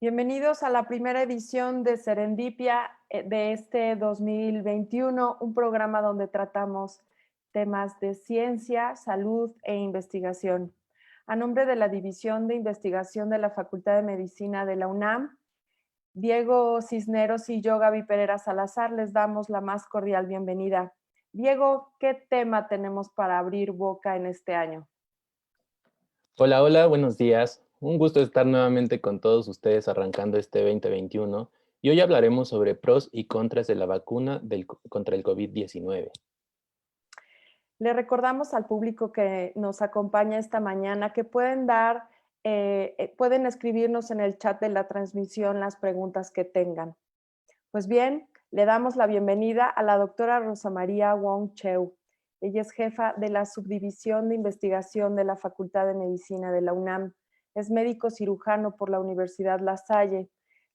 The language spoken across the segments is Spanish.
Bienvenidos a la primera edición de Serendipia de este 2021, un programa donde tratamos temas de ciencia, salud e investigación. A nombre de la División de Investigación de la Facultad de Medicina de la UNAM, Diego Cisneros y yo, Gaby Pereira Salazar, les damos la más cordial bienvenida. Diego, ¿qué tema tenemos para abrir boca en este año? Hola, hola, buenos días. Un gusto estar nuevamente con todos ustedes arrancando este 2021 y hoy hablaremos sobre pros y contras de la vacuna contra el COVID-19. Le recordamos al público que nos acompaña esta mañana que pueden escribirnos en el chat de la transmisión las preguntas que tengan. Pues bien, le damos la bienvenida a la doctora Rosa María Wong Cheu. Ella es jefa de la Subdivisión de Investigación de la Facultad de Medicina de la UNAM. Es médico cirujano por la Universidad La Salle.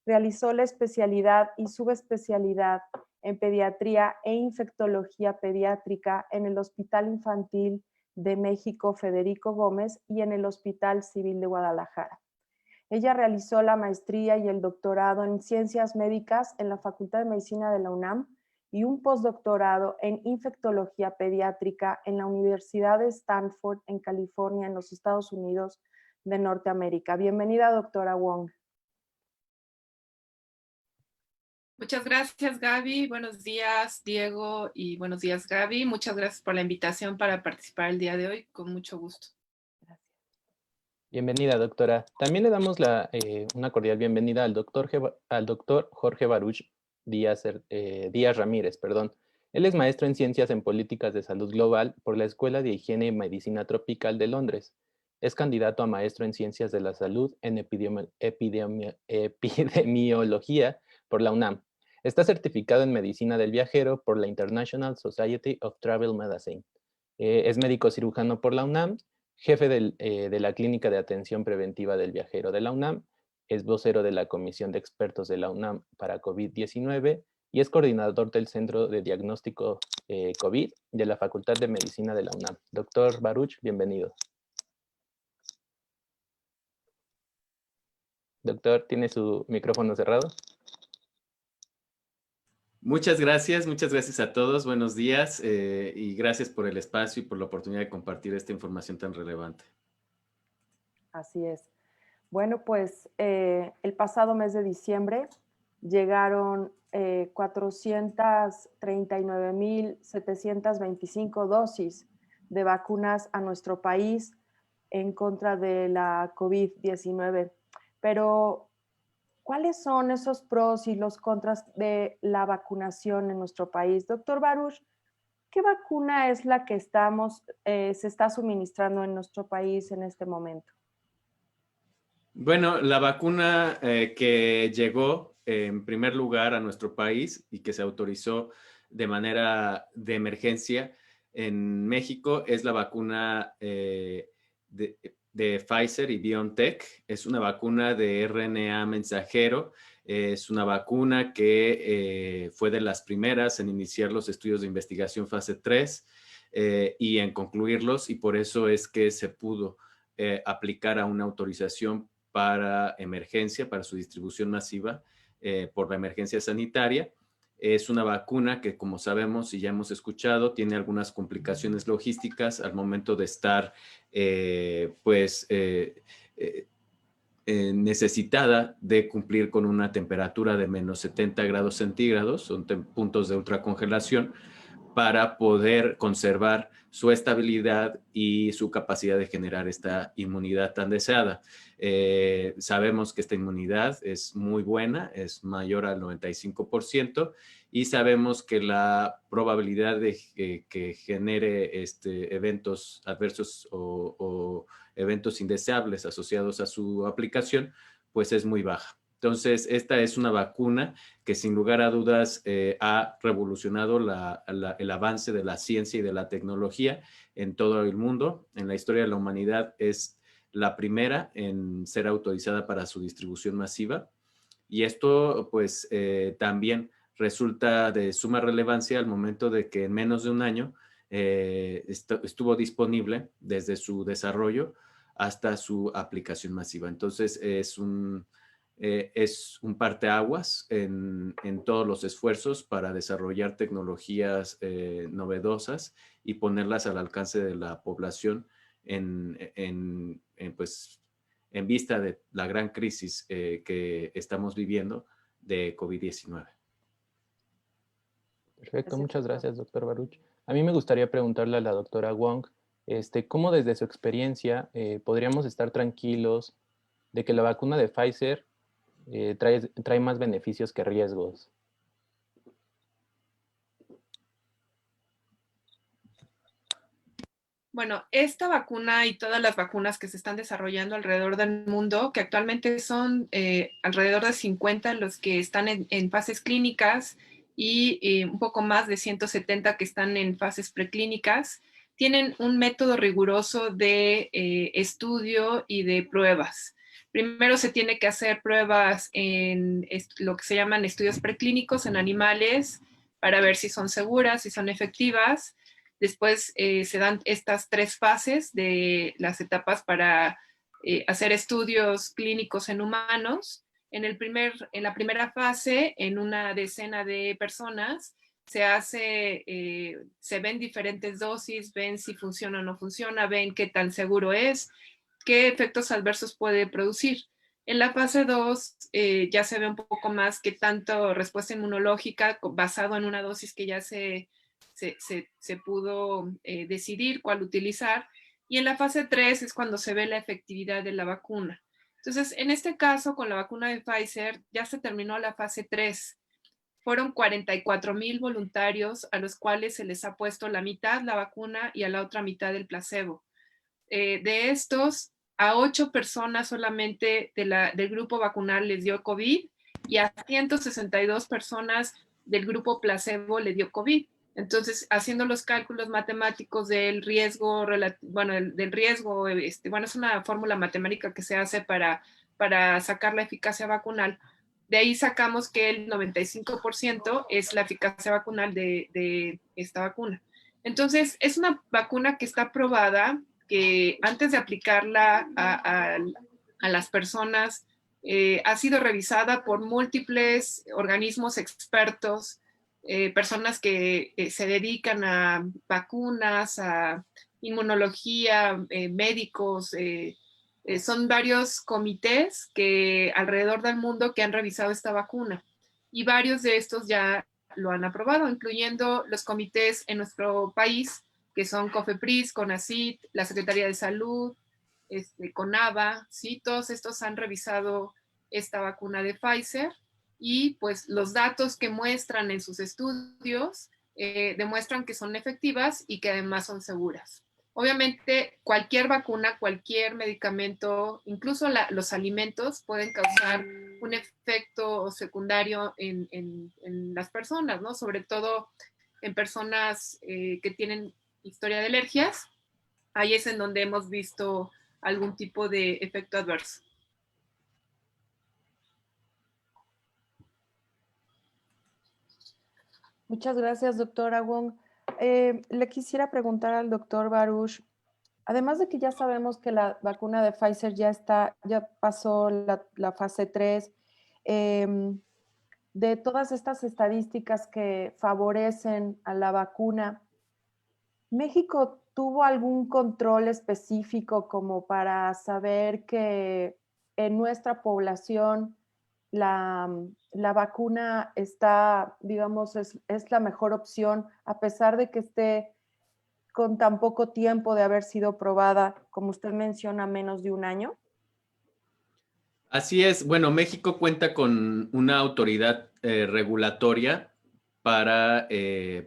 Realizó la especialidad y subespecialidad en pediatría e infectología pediátrica en el Hospital Infantil de México Federico Gómez y en el Hospital Civil de Guadalajara. Ella realizó la maestría y el doctorado en ciencias médicas en la Facultad de Medicina de la UNAM y un postdoctorado en infectología pediátrica en la Universidad de Stanford en California, en los Estados Unidos de Norteamérica. Bienvenida, doctora Wong. Muchas gracias, Gaby. Buenos días, Diego, y buenos días, Gaby. Muchas gracias por la invitación para participar el día de hoy. Con mucho gusto. Gracias. Bienvenida, doctora. También le damos una cordial bienvenida al doctor Jorge Baruch Díaz Ramírez, perdón. Él es maestro en Ciencias en Políticas de Salud Global por la Escuela de Higiene y Medicina Tropical de Londres. Es candidato a maestro en Ciencias de la Salud en Epidemiología por la UNAM. Está certificado en Medicina del Viajero por la International Society of Travel Medicine. Es médico cirujano por la UNAM, jefe de la Clínica de Atención Preventiva del Viajero de la UNAM, es vocero de la Comisión de Expertos de la UNAM para COVID-19 y es coordinador del Centro de Diagnóstico COVID de la Facultad de Medicina de la UNAM. Doctor Baruch, bienvenido. Doctor, ¿tiene su micrófono cerrado? Muchas gracias a todos, buenos días y gracias por el espacio y por la oportunidad de compartir esta información tan relevante. Así es. Bueno, pues el pasado mes de diciembre llegaron 439,725 dosis de vacunas a nuestro país en contra de la COVID-19. Pero, ¿cuáles son esos pros y los contras de la vacunación en nuestro país? Doctor Baruch, ¿qué vacuna es la que se está suministrando en nuestro país en este momento? Bueno, la vacuna que llegó en primer lugar a nuestro país y que se autorizó de manera de emergencia en México es la vacuna de Pfizer y BioNTech. Es una vacuna de RNA mensajero. Es una vacuna que fue de las primeras en iniciar los estudios de investigación fase 3 y en concluirlos, y por eso es que se pudo aplicar a una autorización para emergencia, para su distribución masiva por la emergencia sanitaria. Es una vacuna que, como sabemos y ya hemos escuchado, tiene algunas complicaciones logísticas al momento de estar necesitada de cumplir con una temperatura de menos 70 grados centígrados, son puntos de ultracongelación, para poder conservar su estabilidad y su capacidad de generar esta inmunidad tan deseada. Sabemos que esta inmunidad es muy buena, es mayor al 95%, y sabemos que la probabilidad de que genere eventos adversos o eventos indeseables asociados a su aplicación, pues es muy baja. Entonces, esta es una vacuna que sin lugar a dudas ha revolucionado el avance de la ciencia y de la tecnología en todo el mundo. En la historia de la humanidad es la primera en ser autorizada para su distribución masiva. Y esto pues también resulta de suma relevancia al momento de que en menos de un año estuvo disponible desde su desarrollo hasta su aplicación masiva. Entonces es es un parteaguas en todos los esfuerzos para desarrollar tecnologías novedosas y ponerlas al alcance de la población pues, en vista de la gran crisis que estamos viviendo de COVID-19. Perfecto, muchas gracias, doctor Baruch. A mí me gustaría preguntarle a la doctora Wong, ¿cómo desde su experiencia podríamos estar tranquilos de que la vacuna de Pfizer trae más beneficios que riesgos? Bueno, esta vacuna y todas las vacunas que se están desarrollando alrededor del mundo, que actualmente son alrededor de 50 los que están en fases clínicas y un poco más de 170 que están en fases preclínicas, tienen un método riguroso de estudio y de pruebas. Primero se tiene que hacer pruebas en lo que se llaman estudios preclínicos en animales para ver si son seguras, si son efectivas. Después se dan estas 3 fases de las etapas para hacer estudios clínicos en humanos. En la primera fase, en una decena de personas, se ven diferentes dosis, ven si funciona o no funciona, ven qué tan seguro es, qué efectos adversos puede producir. En la fase 2 ya se ve un poco más qué tanto respuesta inmunológica basado en una dosis que ya se pudo decidir cuál utilizar. Y en la fase 3 es cuando se ve la efectividad de la vacuna. Entonces, en este caso, con la vacuna de Pfizer, ya se terminó la fase 3. Fueron 44,000 voluntarios a los cuales se les ha puesto la mitad la vacuna y a la otra mitad el placebo. De estos, a 8 personas solamente del grupo vacunal les dio COVID y a 162 personas del grupo placebo le dio COVID. Entonces, haciendo los cálculos matemáticos del riesgo, del riesgo, es una fórmula matemática que se hace para sacar la eficacia vacunal. De ahí sacamos que el 95% es la eficacia vacunal de esta vacuna. Entonces, es una vacuna que está probada, que antes de aplicarla a las personas ha sido revisada por múltiples organismos expertos, personas que se dedican a vacunas, a inmunología, médicos, son varios comités que alrededor del mundo que han revisado esta vacuna y varios de estos ya lo han aprobado, incluyendo los comités en nuestro país que son COFEPRIS, CONACYT, la Secretaría de Salud, CONAVA, ¿sí? Todos estos han revisado esta vacuna de Pfizer y pues los datos que muestran en sus estudios demuestran que son efectivas y que además son seguras. Obviamente, cualquier vacuna, cualquier medicamento, incluso los alimentos pueden causar un efecto secundario en las personas, ¿no? Sobre todo en personas que tienen historia de alergias. Ahí es en donde hemos visto algún tipo de efecto adverso. Muchas gracias, doctora Wong. Le quisiera preguntar al doctor Baruch, además de que ya sabemos que la vacuna de Pfizer ya pasó la fase 3, de todas estas estadísticas que favorecen a la vacuna, ¿México tuvo algún control específico como para saber que en nuestra población la vacuna está, digamos, es la mejor opción, a pesar de que esté con tan poco tiempo de haber sido probada, como usted menciona, menos de un año? Así es. Bueno, México cuenta con una autoridad regulatoria para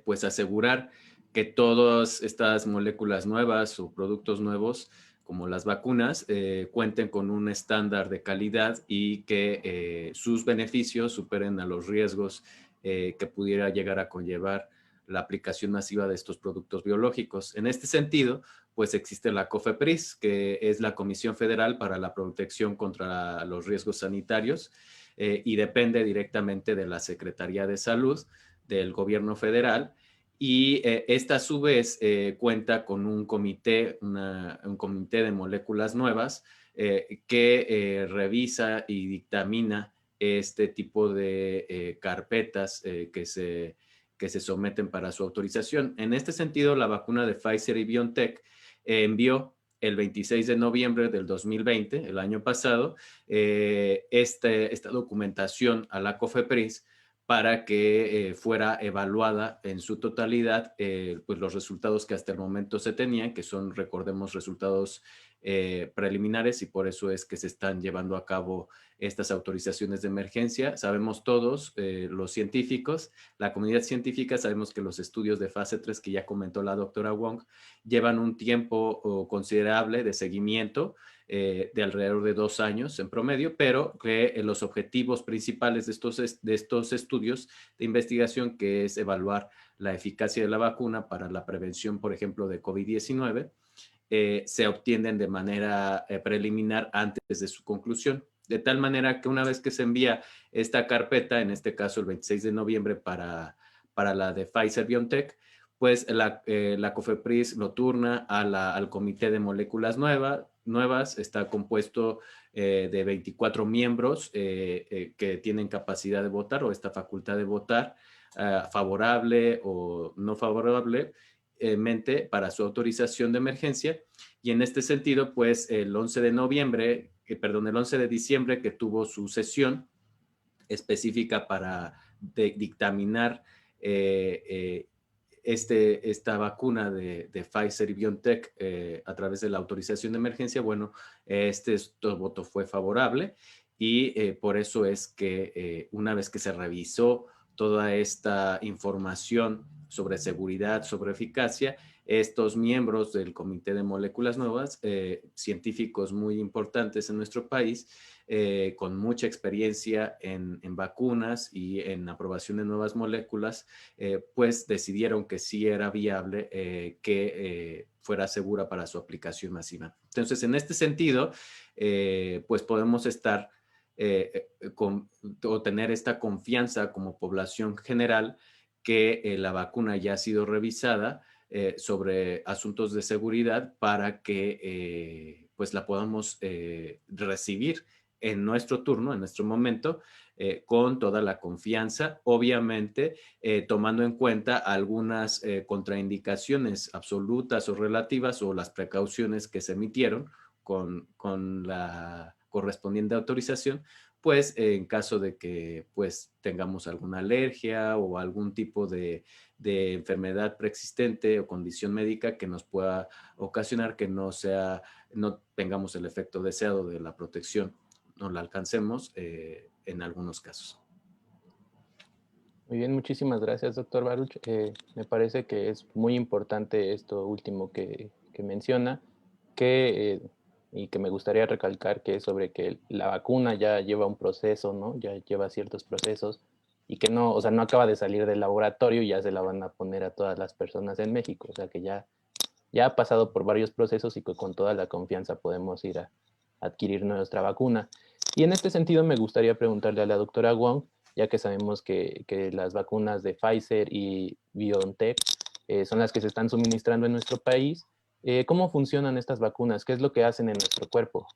pues asegurar que todas estas moléculas nuevas o productos nuevos, como las vacunas, cuenten con un estándar de calidad y que sus beneficios superen a los riesgos que pudiera llegar a conllevar la aplicación masiva de estos productos biológicos. En este sentido, pues existe la COFEPRIS, que es la Comisión Federal para la Protección contra los Riesgos Sanitarios, y depende directamente de la Secretaría de Salud del Gobierno Federal. Y esta a su vez cuenta con un comité de moléculas nuevas que revisa y dictamina este tipo de carpetas que se someten para su autorización. En este sentido, la vacuna de Pfizer y BioNTech envió el 26 de noviembre del 2020, el año pasado, esta documentación a la COFEPRIS para que fuera evaluada en su totalidad pues los resultados que hasta el momento se tenían, que son, recordemos, resultados preliminares, y por eso es que se están llevando a cabo estas autorizaciones de emergencia. Sabemos todos, los científicos, la comunidad científica, sabemos que los estudios de fase 3 que ya comentó la doctora Wong llevan un tiempo considerable de seguimiento, de alrededor de 2 años en promedio, pero que los objetivos principales de estos estudios de investigación, que es evaluar la eficacia de la vacuna para la prevención, por ejemplo, de COVID-19, se obtienen de manera preliminar antes de su conclusión. De tal manera que una vez que se envía esta carpeta, en este caso el 26 de noviembre para la de Pfizer-BioNTech, pues la COFEPRIS lo turna al Comité de Moléculas Nuevas. Está compuesto de 24 miembros que tienen capacidad de votar, o esta facultad de votar, favorable o no favorable, para su autorización de emergencia. Y en este sentido, pues el 11 de diciembre, que tuvo su sesión específica para dictaminar esta vacuna de Pfizer y BioNTech a través de la autorización de emergencia, bueno, este voto fue favorable, y por eso es que una vez que se revisó toda esta información sobre seguridad, sobre eficacia, estos miembros del Comité de Moléculas Nuevas, científicos muy importantes en nuestro país, con mucha experiencia en vacunas y en aprobación de nuevas moléculas, pues decidieron que sí era viable que fuera segura para su aplicación masiva. Entonces, en este sentido, pues podemos estar o tener esta confianza como población general que la vacuna ya ha sido revisada sobre asuntos de seguridad para que pues la podamos recibir en nuestro turno, en nuestro momento, con toda la confianza, obviamente tomando en cuenta algunas contraindicaciones absolutas o relativas, o las precauciones que se emitieron con la correspondiente autorización, pues en caso de que pues tengamos alguna alergia o algún tipo de enfermedad preexistente o condición médica que nos pueda ocasionar que no tengamos el efecto deseado de la protección, no la alcancemos en algunos casos. Muy bien, muchísimas gracias, doctor Baruch. Me parece que es muy importante esto último que menciona, y que me gustaría recalcar, que es sobre que la vacuna ya lleva un proceso, ¿no? Ya lleva ciertos procesos, y que no, o sea, no acaba de salir del laboratorio y ya se la van a poner a todas las personas en México. O sea, que ya ha pasado por varios procesos, y que con toda la confianza podemos ir a adquirir nuestra vacuna. Y en este sentido me gustaría preguntarle a la doctora Wong, ya que sabemos que las vacunas de Pfizer y BioNTech son las que se están suministrando en nuestro país. ¿Cómo funcionan estas vacunas? ¿Qué es lo que hacen en nuestro cuerpo?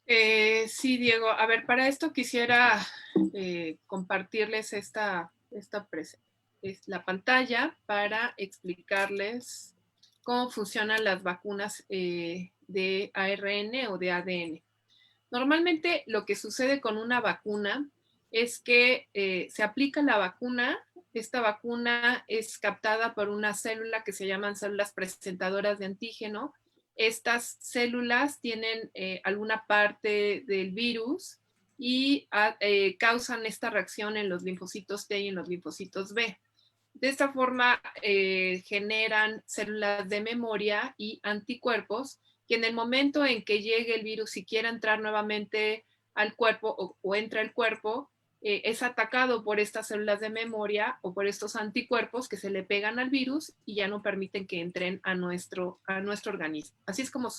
Sí, Diego. A ver, para esto quisiera compartirles la pantalla para explicarles cómo funcionan las vacunas de ARN o de ADN. Normalmente lo que sucede con una vacuna es que se aplica la vacuna. Esta vacuna es captada por una célula que se llaman células presentadoras de antígeno. Estas células tienen alguna parte del virus y causan esta reacción en los linfocitos T y en los linfocitos B. De esta forma generan células de memoria y anticuerpos que en el momento en que llegue el virus y quiera entrar nuevamente al cuerpo o entra al cuerpo, es atacado por estas células de memoria o por estos anticuerpos que se le pegan al virus y ya no permiten que entren a nuestro organismo. Así es como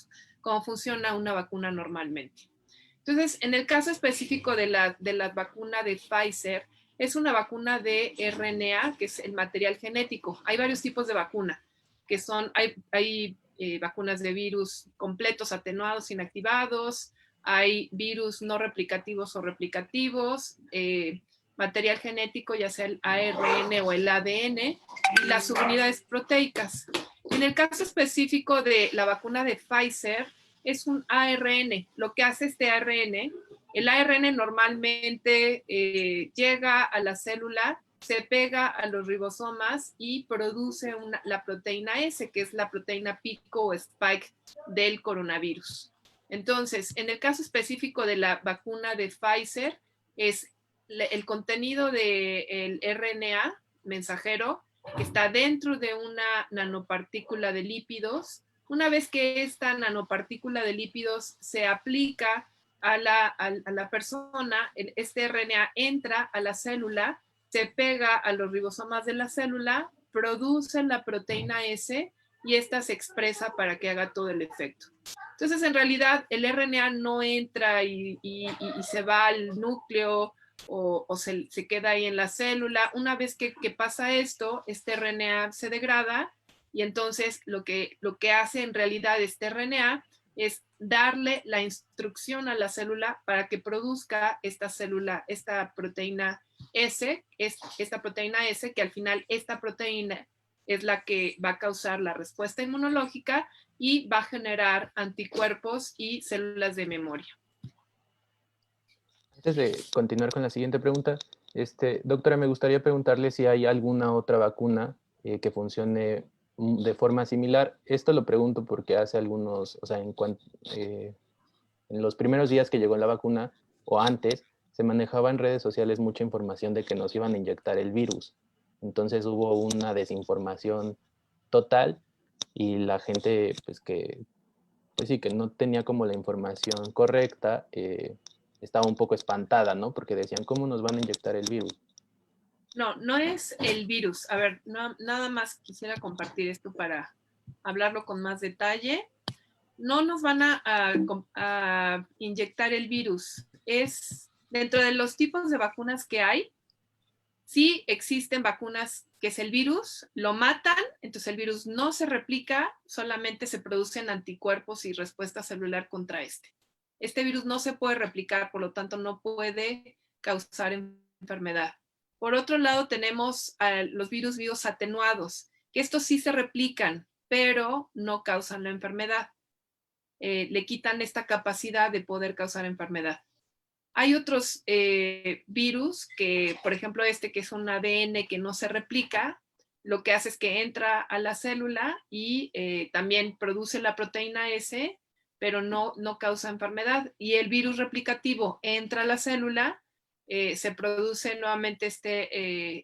funciona una vacuna normalmente. Entonces, en el caso específico de la vacuna de Pfizer, es una vacuna de RNA, que es el material genético. Hay varios tipos de vacuna, que son, hay vacunas de virus completos, atenuados, inactivados, hay virus no replicativos o replicativos, material genético, ya sea el ARN o el ADN, y las subunidades proteicas. En el caso específico de la vacuna de Pfizer, es un ARN. Lo que hace este ARN, el ARN normalmente llega a la célula, se pega a los ribosomas y produce la proteína S, que es la proteína pico o spike del coronavirus. Entonces, en el caso específico de la vacuna de Pfizer, es el contenido del RNA mensajero que está dentro de una nanopartícula de lípidos. Una vez que esta nanopartícula de lípidos se aplica a la persona, este RNA entra a la célula, se pega a los ribosomas de la célula, produce la proteína S y esta se expresa para que haga todo el efecto. Entonces, en realidad, el RNA no entra y se va al núcleo o se queda ahí en la célula. Una vez que pasa esto, este RNA se degrada y entonces lo que hace en realidad este RNA es darle la instrucción a la célula para que produzca esta proteína S, esta proteína S, que al final esta proteína es la que va a causar la respuesta inmunológica y va a generar anticuerpos y células de memoria. Antes de continuar con la siguiente pregunta, doctora, me gustaría preguntarle si hay alguna otra vacuna que funcione de forma similar. Esto lo pregunto porque hace algunos, o sea, en los primeros días que llegó la vacuna o antes, se manejaba en redes sociales mucha información de que nos iban a inyectar el virus. Entonces hubo una desinformación total y la gente, pues sí, que no tenía como la información correcta, estaba un poco espantada, ¿no? Porque decían, ¿cómo nos van a inyectar el virus? No, no es el virus. A ver, nada más quisiera compartir esto para hablarlo con más detalle. No nos van a inyectar el virus. Es dentro de los tipos de vacunas que hay, sí existen vacunas que es el virus, lo matan, entonces el virus no se replica, solamente se producen anticuerpos y respuesta celular contra este. Este virus no se puede replicar, por lo tanto no puede causar enfermedad. Por otro lado tenemos los virus vivos atenuados, que estos sí se replican, pero no causan la enfermedad. Le quitan esta capacidad de poder causar enfermedad. Hay otros virus que, por ejemplo, que es un ADN que no se replica, lo que hace es que entra a la célula y también produce la proteína S, pero no causa enfermedad. Y el virus replicativo entra a la célula, se produce nuevamente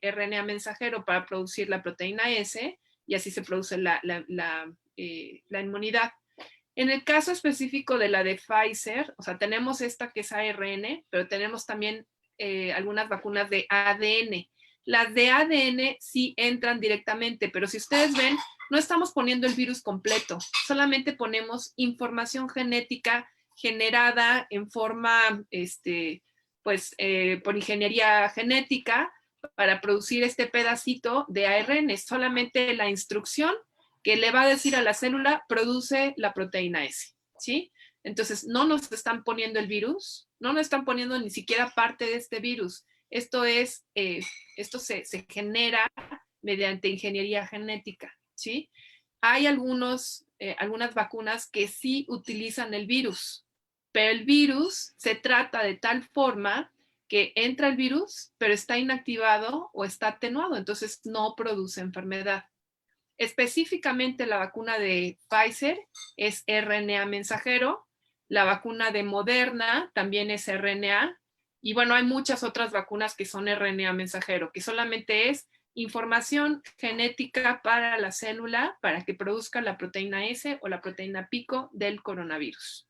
RNA mensajero para producir la proteína S y así se produce la inmunidad. En el caso específico de la de Pfizer, o sea, tenemos esta que es ARN, pero tenemos también algunas vacunas de ADN. Las de ADN sí entran directamente, pero si ustedes ven, no estamos poniendo el virus completo, solamente ponemos información genética generada en forma, por ingeniería genética para producir este pedacito de ARN. Es solamente la instrucción que le va a decir a la célula, produce la proteína S, ¿sí? Entonces, no nos están poniendo el virus, no nos están poniendo ni siquiera parte de este virus. Esto se genera mediante ingeniería genética, ¿sí? Hay algunas vacunas que sí utilizan el virus, pero el virus se trata de tal forma que entra el virus, pero está inactivado o está atenuado, entonces no produce enfermedad. Específicamente la vacuna de Pfizer es RNA mensajero, la vacuna de Moderna también es RNA, y bueno, hay muchas otras vacunas que son RNA mensajero, que solamente es información genética para la célula para que produzca la proteína S o la proteína pico del coronavirus.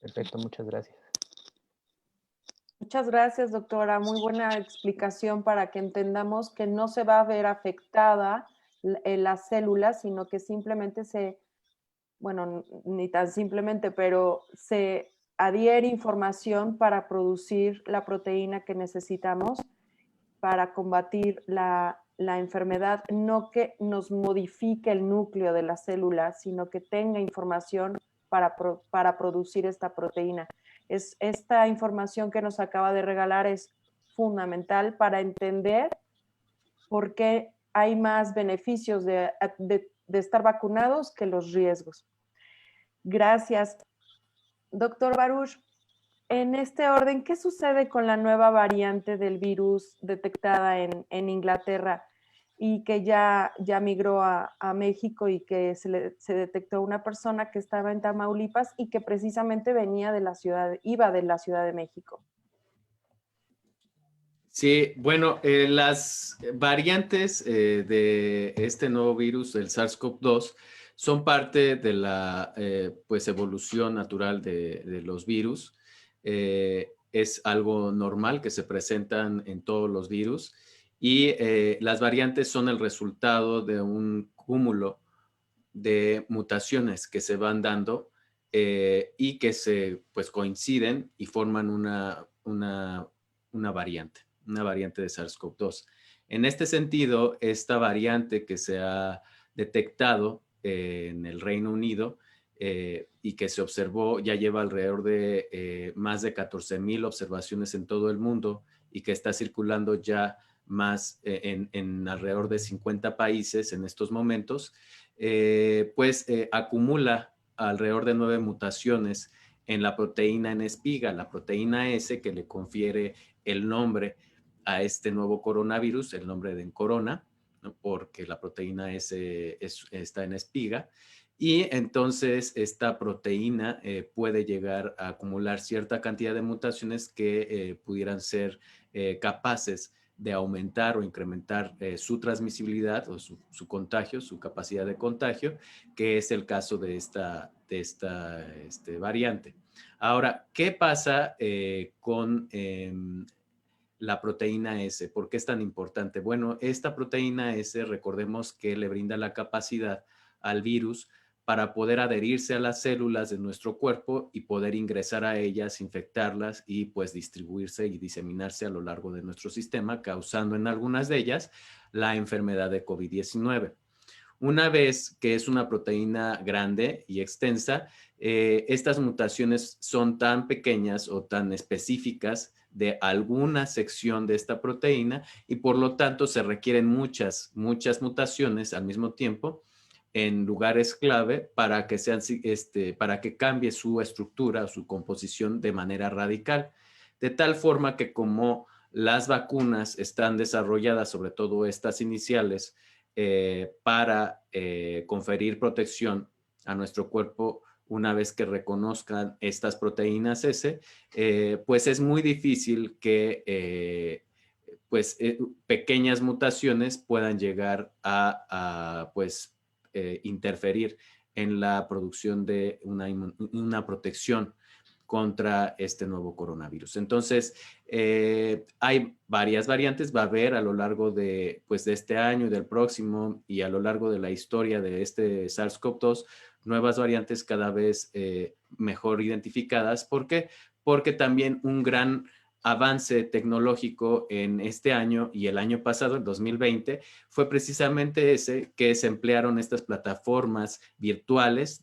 Perfecto, muchas gracias. Muchas gracias, doctora. Muy buena explicación para que entendamos que no se va a ver afectada las células, sino que simplemente ni tan simplemente, pero se adhiere información para producir la proteína que necesitamos para combatir la la enfermedad, no que nos modifique el núcleo de la célula, sino que tenga información para producir esta proteína. Esta información que nos acaba de regalar es fundamental para entender por qué hay más beneficios de estar vacunados que los riesgos. Gracias. Doctor Baruch, en este orden, ¿qué sucede con la nueva variante del virus detectada en Inglaterra y que ya migró a México y que se detectó una persona que estaba en Tamaulipas y que precisamente iba de la Ciudad de México? Sí, bueno, las variantes de este nuevo virus, el SARS-CoV-2, son parte de la pues evolución natural de los virus. Es algo normal que se presentan en todos los virus y las variantes son el resultado de un cúmulo de mutaciones que se van dando y que se pues coinciden y forman una variante de SARS-CoV-2. En este sentido, esta variante que se ha detectado en el Reino Unido y que se observó, ya lleva alrededor de más de 14,000 observaciones en todo el mundo y que está circulando ya más en alrededor de 50 países en estos momentos, acumula alrededor de 9 mutaciones en la proteína en espiga, la proteína S que le confiere el nombre a este nuevo coronavirus, el nombre de corona, ¿no? Porque la proteína S está en espiga. Y entonces esta proteína puede llegar a acumular cierta cantidad de mutaciones que pudieran ser capaces de aumentar o incrementar su transmisibilidad o su contagio, su capacidad de contagio, que es el caso de esta variante. Ahora, ¿qué pasa con la proteína S? ¿Por qué es tan importante? Bueno, esta proteína S, recordemos que le brinda la capacidad al virus para poder adherirse a las células de nuestro cuerpo y poder ingresar a ellas, infectarlas y pues distribuirse y diseminarse a lo largo de nuestro sistema, causando en algunas de ellas la enfermedad de COVID-19. Una vez que es una proteína grande y extensa, estas mutaciones son tan pequeñas o tan específicas de alguna sección de esta proteína y por lo tanto se requieren muchas mutaciones al mismo tiempo en lugares clave para que para que cambie su estructura o su composición de manera radical. De tal forma que como las vacunas están desarrolladas, sobre todo estas iniciales, para conferir protección a nuestro cuerpo una vez que reconozcan estas proteínas S, pues es muy difícil que pequeñas mutaciones puedan llegar a interferir en la producción de una protección contra este nuevo coronavirus. Entonces, hay varias variantes, va a haber a lo largo de este año y del próximo y a lo largo de la historia de este SARS-CoV-2, nuevas variantes cada vez mejor identificadas. ¿Por qué? Porque también un gran avance tecnológico en este año y el año pasado, el 2020, fue precisamente ese que se emplearon estas plataformas virtuales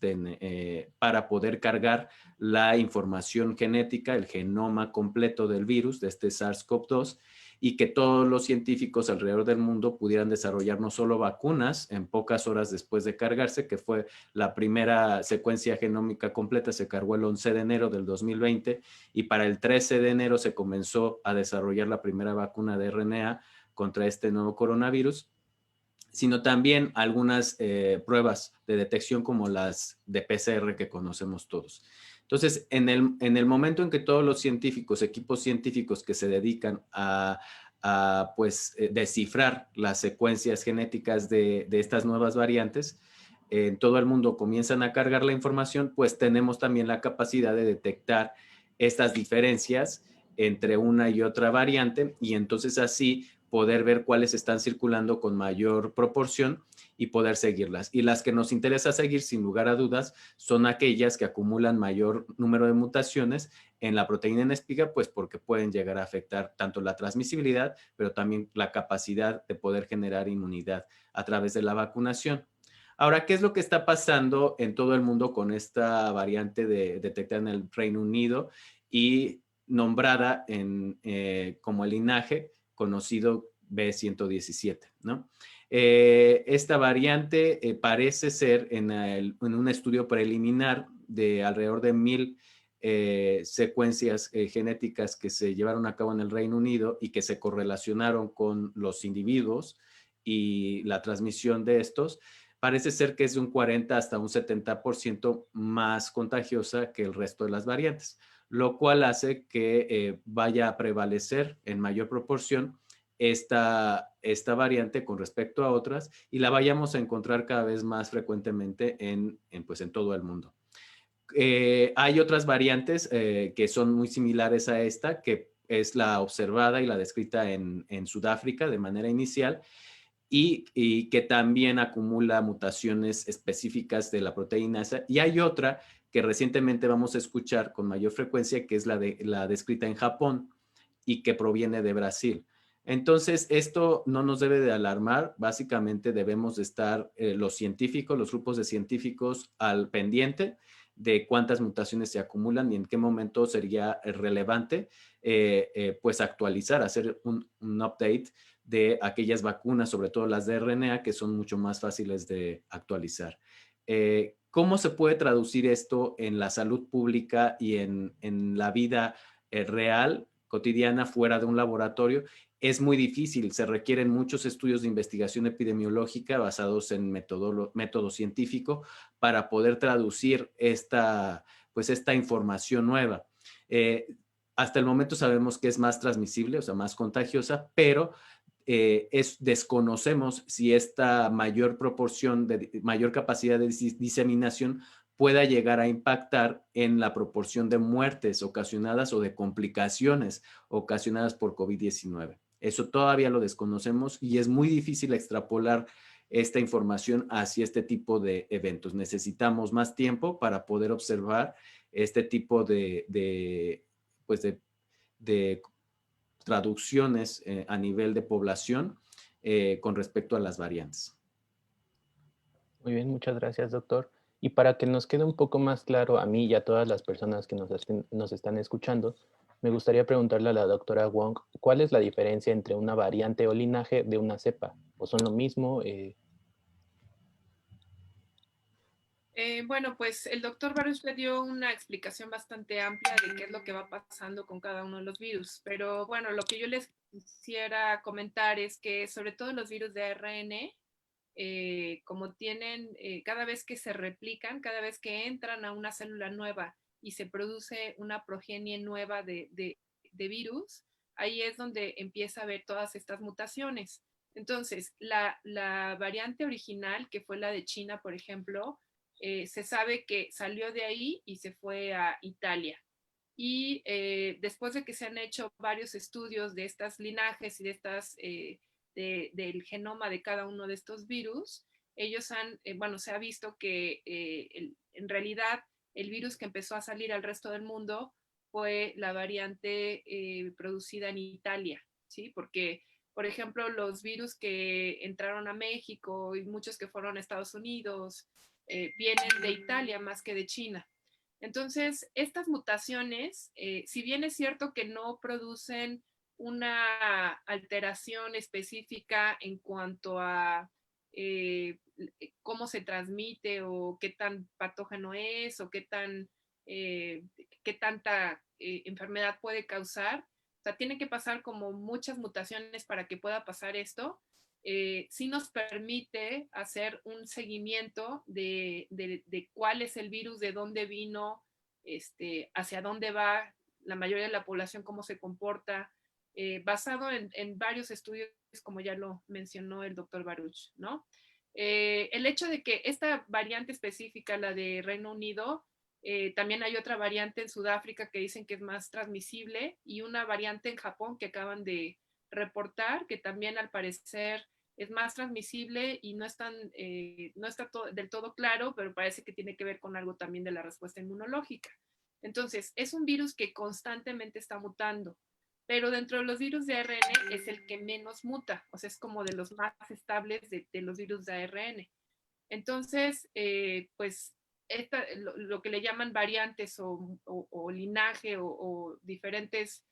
para poder cargar la información genética, el genoma completo del virus, de este SARS-CoV-2, y que todos los científicos alrededor del mundo pudieran desarrollar no solo vacunas en pocas horas después de cargarse, que fue la primera secuencia genómica completa, se cargó el 11 de enero del 2020 y para el 13 de enero se comenzó a desarrollar la primera vacuna de RNA contra este nuevo coronavirus, sino también algunas pruebas de detección como las de PCR que conocemos todos. Entonces, en el momento en que todos los científicos, equipos científicos que se dedican a descifrar las secuencias genéticas de estas nuevas variantes, en todo el mundo comienzan a cargar la información, pues tenemos también la capacidad de detectar estas diferencias entre una y otra variante y entonces así poder ver cuáles están circulando con mayor proporción y poder seguirlas. Y las que nos interesa seguir, sin lugar a dudas, son aquellas que acumulan mayor número de mutaciones en la proteína en espiga, pues porque pueden llegar a afectar tanto la transmisibilidad, pero también la capacidad de poder generar inmunidad a través de la vacunación. Ahora, ¿qué es lo que está pasando en todo el mundo con esta variante detectada en el Reino Unido y nombrada como el linaje conocido B117, ¿no? Esta variante parece ser en un estudio preliminar de alrededor de 1000 secuencias genéticas que se llevaron a cabo en el Reino Unido y que se correlacionaron con los individuos y la transmisión de estos, parece ser que es de un 40 hasta un 70% más contagiosa que el resto de las variantes, lo cual hace que vaya a prevalecer en mayor proporción esta variante con respecto a otras y la vayamos a encontrar cada vez más frecuentemente pues en todo el mundo. Hay otras variantes que son muy similares a esta, que es la observada y la descrita en Sudáfrica de manera inicial, y que también acumula mutaciones específicas de la proteína esa. Y hay otra que recientemente vamos a escuchar con mayor frecuencia, que es la descrita en Japón y que proviene de Brasil. Entonces, esto no nos debe de alarmar. Básicamente debemos de estar los científicos, los grupos de científicos al pendiente de cuántas mutaciones se acumulan y en qué momento sería relevante pues actualizar, hacer un update de aquellas vacunas, sobre todo las de RNA, que son mucho más fáciles de actualizar. ¿Cómo se puede traducir esto en la salud pública y en la vida real, cotidiana, fuera de un laboratorio? Es muy difícil, se requieren muchos estudios de investigación epidemiológica basados en método científico para poder traducir esta información nueva. Hasta el momento sabemos que es más transmisible, o sea, más contagiosa, pero desconocemos si esta mayor proporción, mayor capacidad de diseminación pueda llegar a impactar en la proporción de muertes ocasionadas o de complicaciones ocasionadas por COVID-19. Eso todavía lo desconocemos y es muy difícil extrapolar esta información hacia este tipo de eventos. Necesitamos más tiempo para poder observar este tipo de traducciones a nivel de población con respecto a las variantes. Muy bien, muchas gracias, doctor. Y para que nos quede un poco más claro a mí y a todas las personas que nos están escuchando, me gustaría preguntarle a la doctora Wong, ¿cuál es la diferencia entre una variante o linaje de una cepa? ¿O son lo mismo? Bueno, pues el doctor Baruch le dio una explicación bastante amplia de qué es lo que va pasando con cada uno de los virus, pero bueno, lo que yo les quisiera comentar es que sobre todo los virus de ARN, como tienen, cada vez que se replican, cada vez que entran a una célula nueva y se produce una progenie nueva de virus, ahí es donde empieza a haber todas estas mutaciones. Entonces, la variante original, que fue la de China, por ejemplo, se sabe que salió de ahí y se fue a Italia. Y después de que se han hecho varios estudios de estas linajes y de estas, del genoma de cada uno de estos virus, ellos han, bueno, se ha visto que en realidad el virus que empezó a salir al resto del mundo fue la variante producida en Italia, ¿sí? Porque, por ejemplo, los virus que entraron a México y muchos que fueron a Estados Unidos, vienen de Italia más que de China. Entonces, estas mutaciones, si bien es cierto que no producen una alteración específica en cuanto a cómo se transmite o qué tan patógeno es o qué tanta enfermedad puede causar, o sea, tiene que pasar como muchas mutaciones para que pueda pasar esto. Sí nos permite hacer un seguimiento de cuál es el virus, de dónde vino, hacia dónde va la mayoría de la población, cómo se comporta, basado en varios estudios, como ya lo mencionó el doctor Baruch, ¿no? El hecho de que esta variante específica, la de Reino Unido, también hay otra variante en Sudáfrica que dicen que es más transmisible y una variante en Japón que acaban de reportar que también al parecer es más transmisible y no está del todo claro, pero parece que tiene que ver con algo también de la respuesta inmunológica. Entonces, es un virus que constantemente está mutando, pero dentro de los virus de ARN es el que menos muta, o sea, es como de los más estables de los virus de ARN. Entonces, pues, lo que le llaman variantes o linaje o diferentes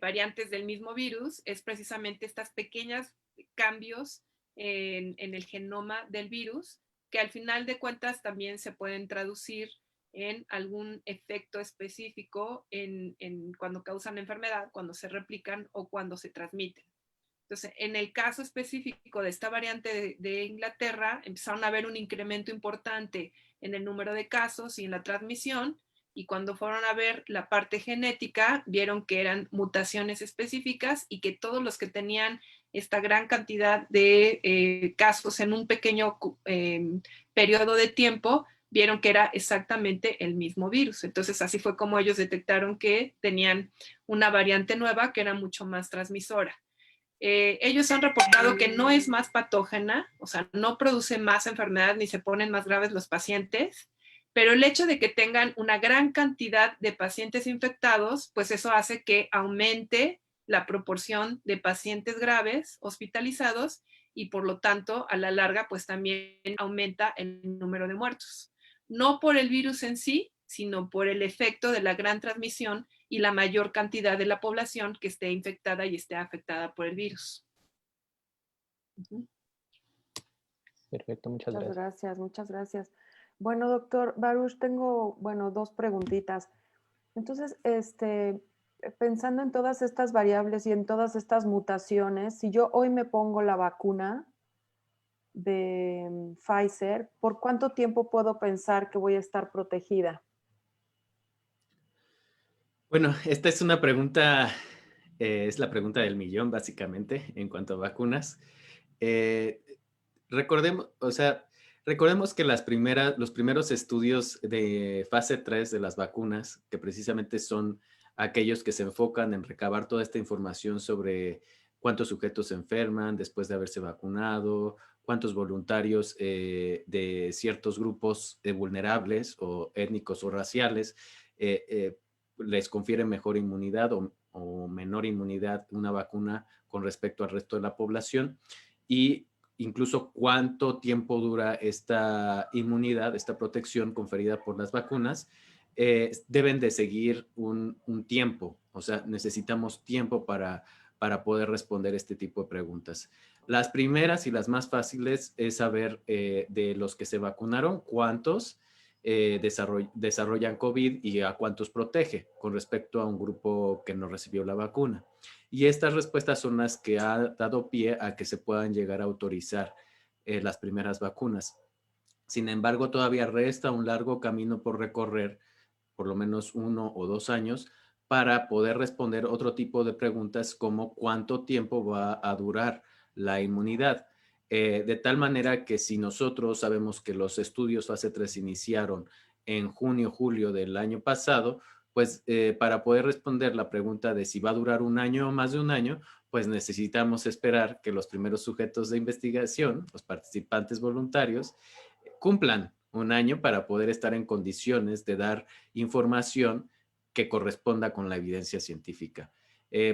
variantes del mismo virus es precisamente estas pequeños cambios en el genoma del virus, que al final de cuentas también se pueden traducir en algún efecto específico en cuando causan enfermedad, cuando se replican o cuando se transmiten. Entonces, en el caso específico de esta variante de Inglaterra, empezaron a haber un incremento importante en el número de casos y en la transmisión, y cuando fueron a ver la parte genética, vieron que eran mutaciones específicas y que todos los que tenían esta gran cantidad de casos en un pequeño periodo de tiempo, vieron que era exactamente el mismo virus. Entonces, así fue como ellos detectaron que tenían una variante nueva que era mucho más transmisora. Ellos han reportado que no es más patógena, o sea, no produce más enfermedad ni se ponen más graves los pacientes, pero el hecho de que tengan una gran cantidad de pacientes infectados, pues eso hace que aumente la proporción de pacientes graves hospitalizados y por lo tanto, a la larga, pues también aumenta el número de muertos. No por el virus en sí, sino por el efecto de la gran transmisión y la mayor cantidad de la población que esté infectada y esté afectada por el virus. Perfecto, muchas gracias. Muchas gracias. Bueno, doctor Baruch, tengo, bueno, 2 preguntitas. Entonces, pensando en todas estas variables y en todas estas mutaciones, si yo hoy me pongo la vacuna de Pfizer, ¿por cuánto tiempo puedo pensar que voy a estar protegida? Bueno, esta es una pregunta, es la pregunta del millón, básicamente, en cuanto a vacunas. Recordemos que los primeros estudios de fase 3 de las vacunas, que precisamente son aquellos que se enfocan en recabar toda esta información sobre cuántos sujetos se enferman después de haberse vacunado, cuántos voluntarios de ciertos grupos vulnerables o étnicos o raciales les confiere mejor inmunidad o menor inmunidad una vacuna con respecto al resto de la población, y incluso cuánto tiempo dura esta inmunidad, esta protección conferida por las vacunas, deben de seguir un tiempo. O sea, necesitamos tiempo para poder responder este tipo de preguntas. Las primeras y las más fáciles es saber de los que se vacunaron, cuántos desarrollan COVID y a cuántos protege con respecto a un grupo que no recibió la vacuna. Y estas respuestas son las que ha dado pie a que se puedan llegar a autorizar las primeras vacunas. Sin embargo, todavía resta un largo camino por recorrer, por lo menos 1 o 2 años, para poder responder otro tipo de preguntas como cuánto tiempo va a durar la inmunidad. De tal manera que si nosotros sabemos que los estudios fase 3 iniciaron en junio, julio del año pasado, pues para poder responder la pregunta de si va a durar 1 año o más de 1 año, pues necesitamos esperar que los primeros sujetos de investigación, los participantes voluntarios, cumplan 1 año para poder estar en condiciones de dar información que corresponda con la evidencia científica.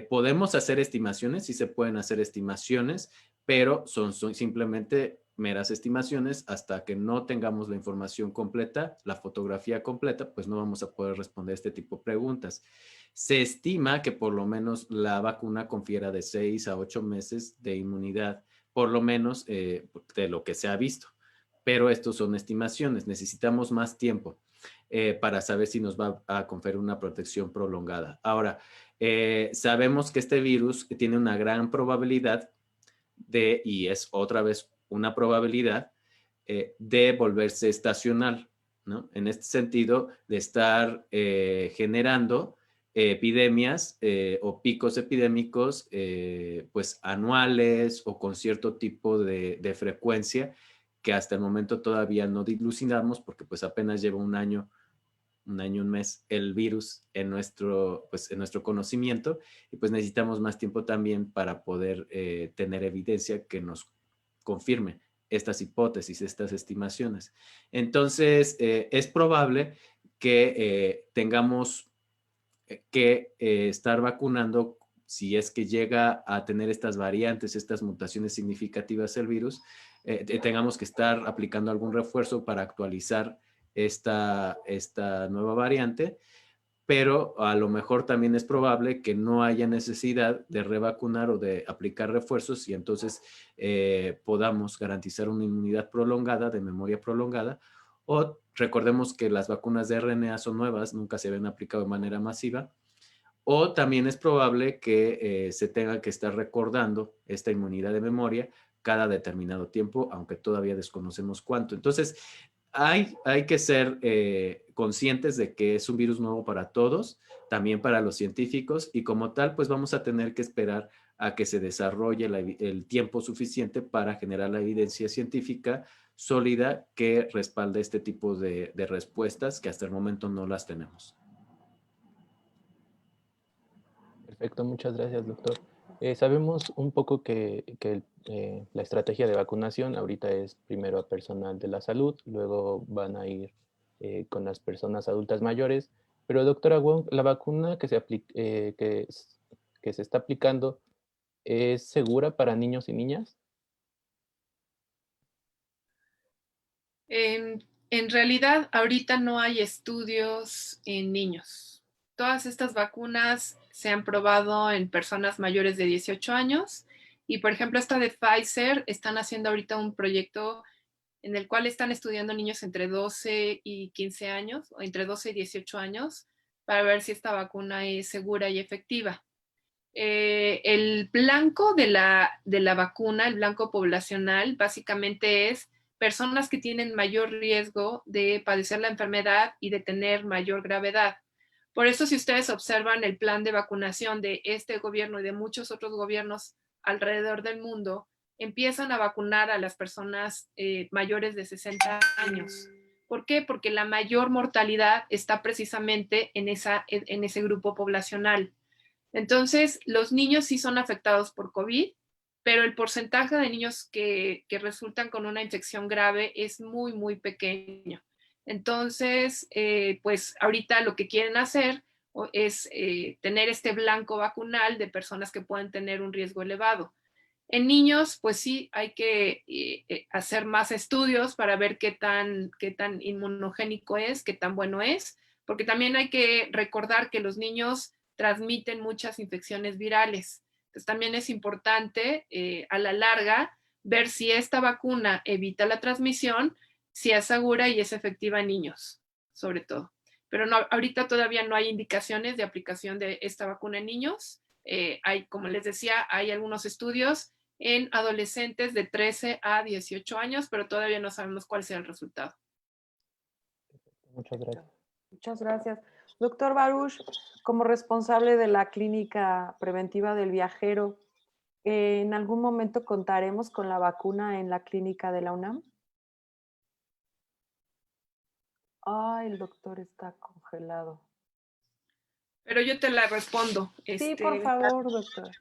Podemos hacer estimaciones, sí se pueden hacer estimaciones, pero son simplemente meras estimaciones. Hasta que no tengamos la información completa, la fotografía completa, pues no vamos a poder responder este tipo de preguntas. Se estima que por lo menos la vacuna confiera de 6 a 8 meses de inmunidad, por lo menos de lo que se ha visto. Pero estos son estimaciones, necesitamos más tiempo para saber si nos va a conferir una protección prolongada. Ahora, sabemos que este virus tiene una gran probabilidad y es otra vez una probabilidad de volverse estacional, ¿no? En este sentido, de estar generando epidemias o picos epidémicos pues anuales o con cierto tipo de frecuencia que hasta el momento todavía no dilucidamos porque pues apenas lleva 1 año un año, un mes, el virus en nuestro conocimiento, y pues necesitamos más tiempo también para poder tener evidencia que nos confirme estas hipótesis, estas estimaciones. Entonces, es probable que tengamos que estar vacunando si es que llega a tener estas variantes, estas mutaciones significativas el virus, tengamos que estar aplicando algún refuerzo para actualizar esta nueva variante, pero a lo mejor también es probable que no haya necesidad de revacunar o de aplicar refuerzos y entonces podamos garantizar una inmunidad prolongada, de memoria prolongada, o recordemos que las vacunas de RNA son nuevas, nunca se habían aplicado de manera masiva, o también es probable que se tenga que estar recordando esta inmunidad de memoria cada determinado tiempo, aunque todavía desconocemos cuánto. Entonces, hay que ser conscientes de que es un virus nuevo para todos, también para los científicos, y como tal, pues vamos a tener que esperar a que se desarrolle el tiempo suficiente para generar la evidencia científica sólida que respalde este tipo de respuestas que hasta el momento no las tenemos. Perfecto, muchas gracias, doctor. Sabemos un poco que la estrategia de vacunación ahorita es primero a personal de la salud, luego van a ir con las personas adultas mayores, pero doctora Wong, ¿la vacuna que se está aplicando es segura para niños y niñas? En realidad, ahorita no hay estudios en niños. Todas estas vacunas se han probado en personas mayores de 18 años y, por ejemplo, esta de Pfizer, están haciendo ahorita un proyecto en el cual están estudiando niños entre 12 y 15 años o entre 12 y 18 años para ver si esta vacuna es segura y efectiva. El blanco de la vacuna, el blanco poblacional, básicamente es personas que tienen mayor riesgo de padecer la enfermedad y de tener mayor gravedad. Por eso, si ustedes observan el plan de vacunación de este gobierno y de muchos otros gobiernos alrededor del mundo, empiezan a vacunar a las personas mayores de 60 años. ¿Por qué? Porque la mayor mortalidad está precisamente en ese grupo poblacional. Entonces, los niños sí son afectados por COVID, pero el porcentaje de niños que resultan con una infección grave es muy, muy pequeño. Entonces, pues ahorita lo que quieren hacer es tener este blanco vacunal de personas que pueden tener un riesgo elevado. En niños, pues sí, hay que hacer más estudios para ver qué tan inmunogénico es, qué tan bueno es, porque también hay que recordar que los niños transmiten muchas infecciones virales. Entonces también es importante a la larga ver si esta vacuna evita la transmisión, si es segura y es efectiva en niños, sobre todo. Pero no, ahorita todavía no hay indicaciones de aplicación de esta vacuna en niños. Como les decía, hay algunos estudios en adolescentes de 13 a 18 años, pero todavía no sabemos cuál será el resultado. Muchas gracias. Muchas gracias. Doctor Baruch, como responsable de la clínica preventiva del viajero, ¿en algún momento contaremos con la vacuna en la clínica de la UNAM? Ay, el doctor está congelado. Pero yo te la respondo. Sí, por favor, doctor.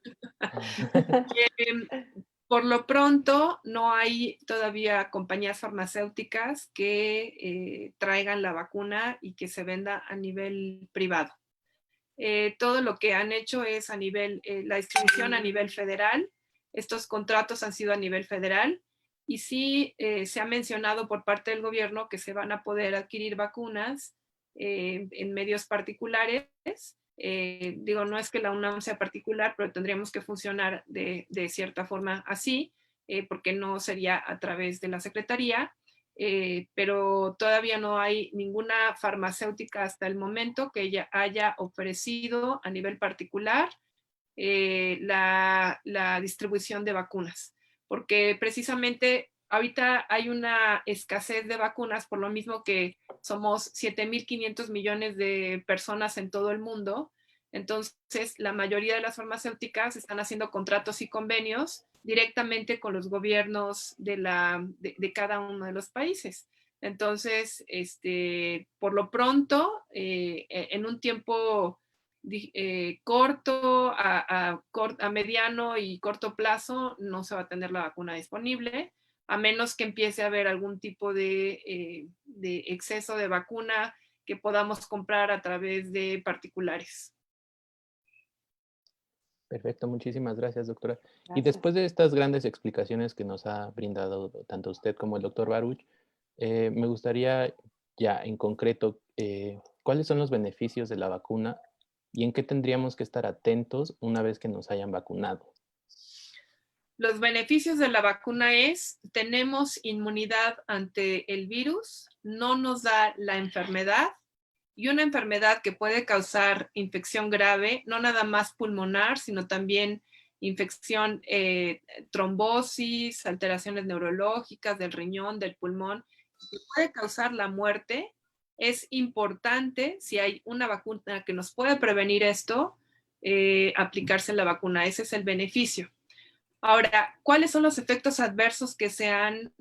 Por lo pronto, no hay todavía compañías farmacéuticas que traigan la vacuna y que se venda a nivel privado. Todo lo que han hecho es a nivel, la distribución a nivel federal. Estos contratos han sido a nivel federal y sí se ha mencionado por parte del gobierno que se van a poder adquirir vacunas en medios particulares. Digo, no es que la UNAM sea particular, pero tendríamos que funcionar de cierta forma así, porque no sería a través de la Secretaría, pero todavía no hay ninguna farmacéutica hasta el momento que ya haya ofrecido a nivel particular la distribución de vacunas, porque precisamente ahorita hay una escasez de vacunas por lo mismo que somos 7.500 millones de personas en todo el mundo. Entonces, la mayoría de las farmacéuticas están haciendo contratos y convenios directamente con los gobiernos de cada uno de los países. Entonces, por lo pronto, en un tiempo corto, a mediano y corto plazo, no se va a tener la vacuna disponible, a menos que empiece a haber algún tipo de exceso de vacuna que podamos comprar a través de particulares. Perfecto, muchísimas gracias, doctora. Y Gracias. después de estas grandes explicaciones que nos ha brindado tanto usted como el doctor Baruch, me gustaría ya en concreto, ¿cuáles son los beneficios de la vacuna y en qué tendríamos que estar atentos una vez que nos hayan vacunado? Los beneficios de la vacuna es, tenemos inmunidad ante el virus, no nos da la enfermedad, y una enfermedad que puede causar infección grave, no nada más pulmonar, sino también infección, trombosis, alteraciones neurológicas del riñón, del pulmón, que puede causar la muerte. Es importante, si hay una vacuna que nos puede prevenir esto, aplicarse la vacuna. Ese es el beneficio. Ahora, ¿cuáles son los efectos adversos que se han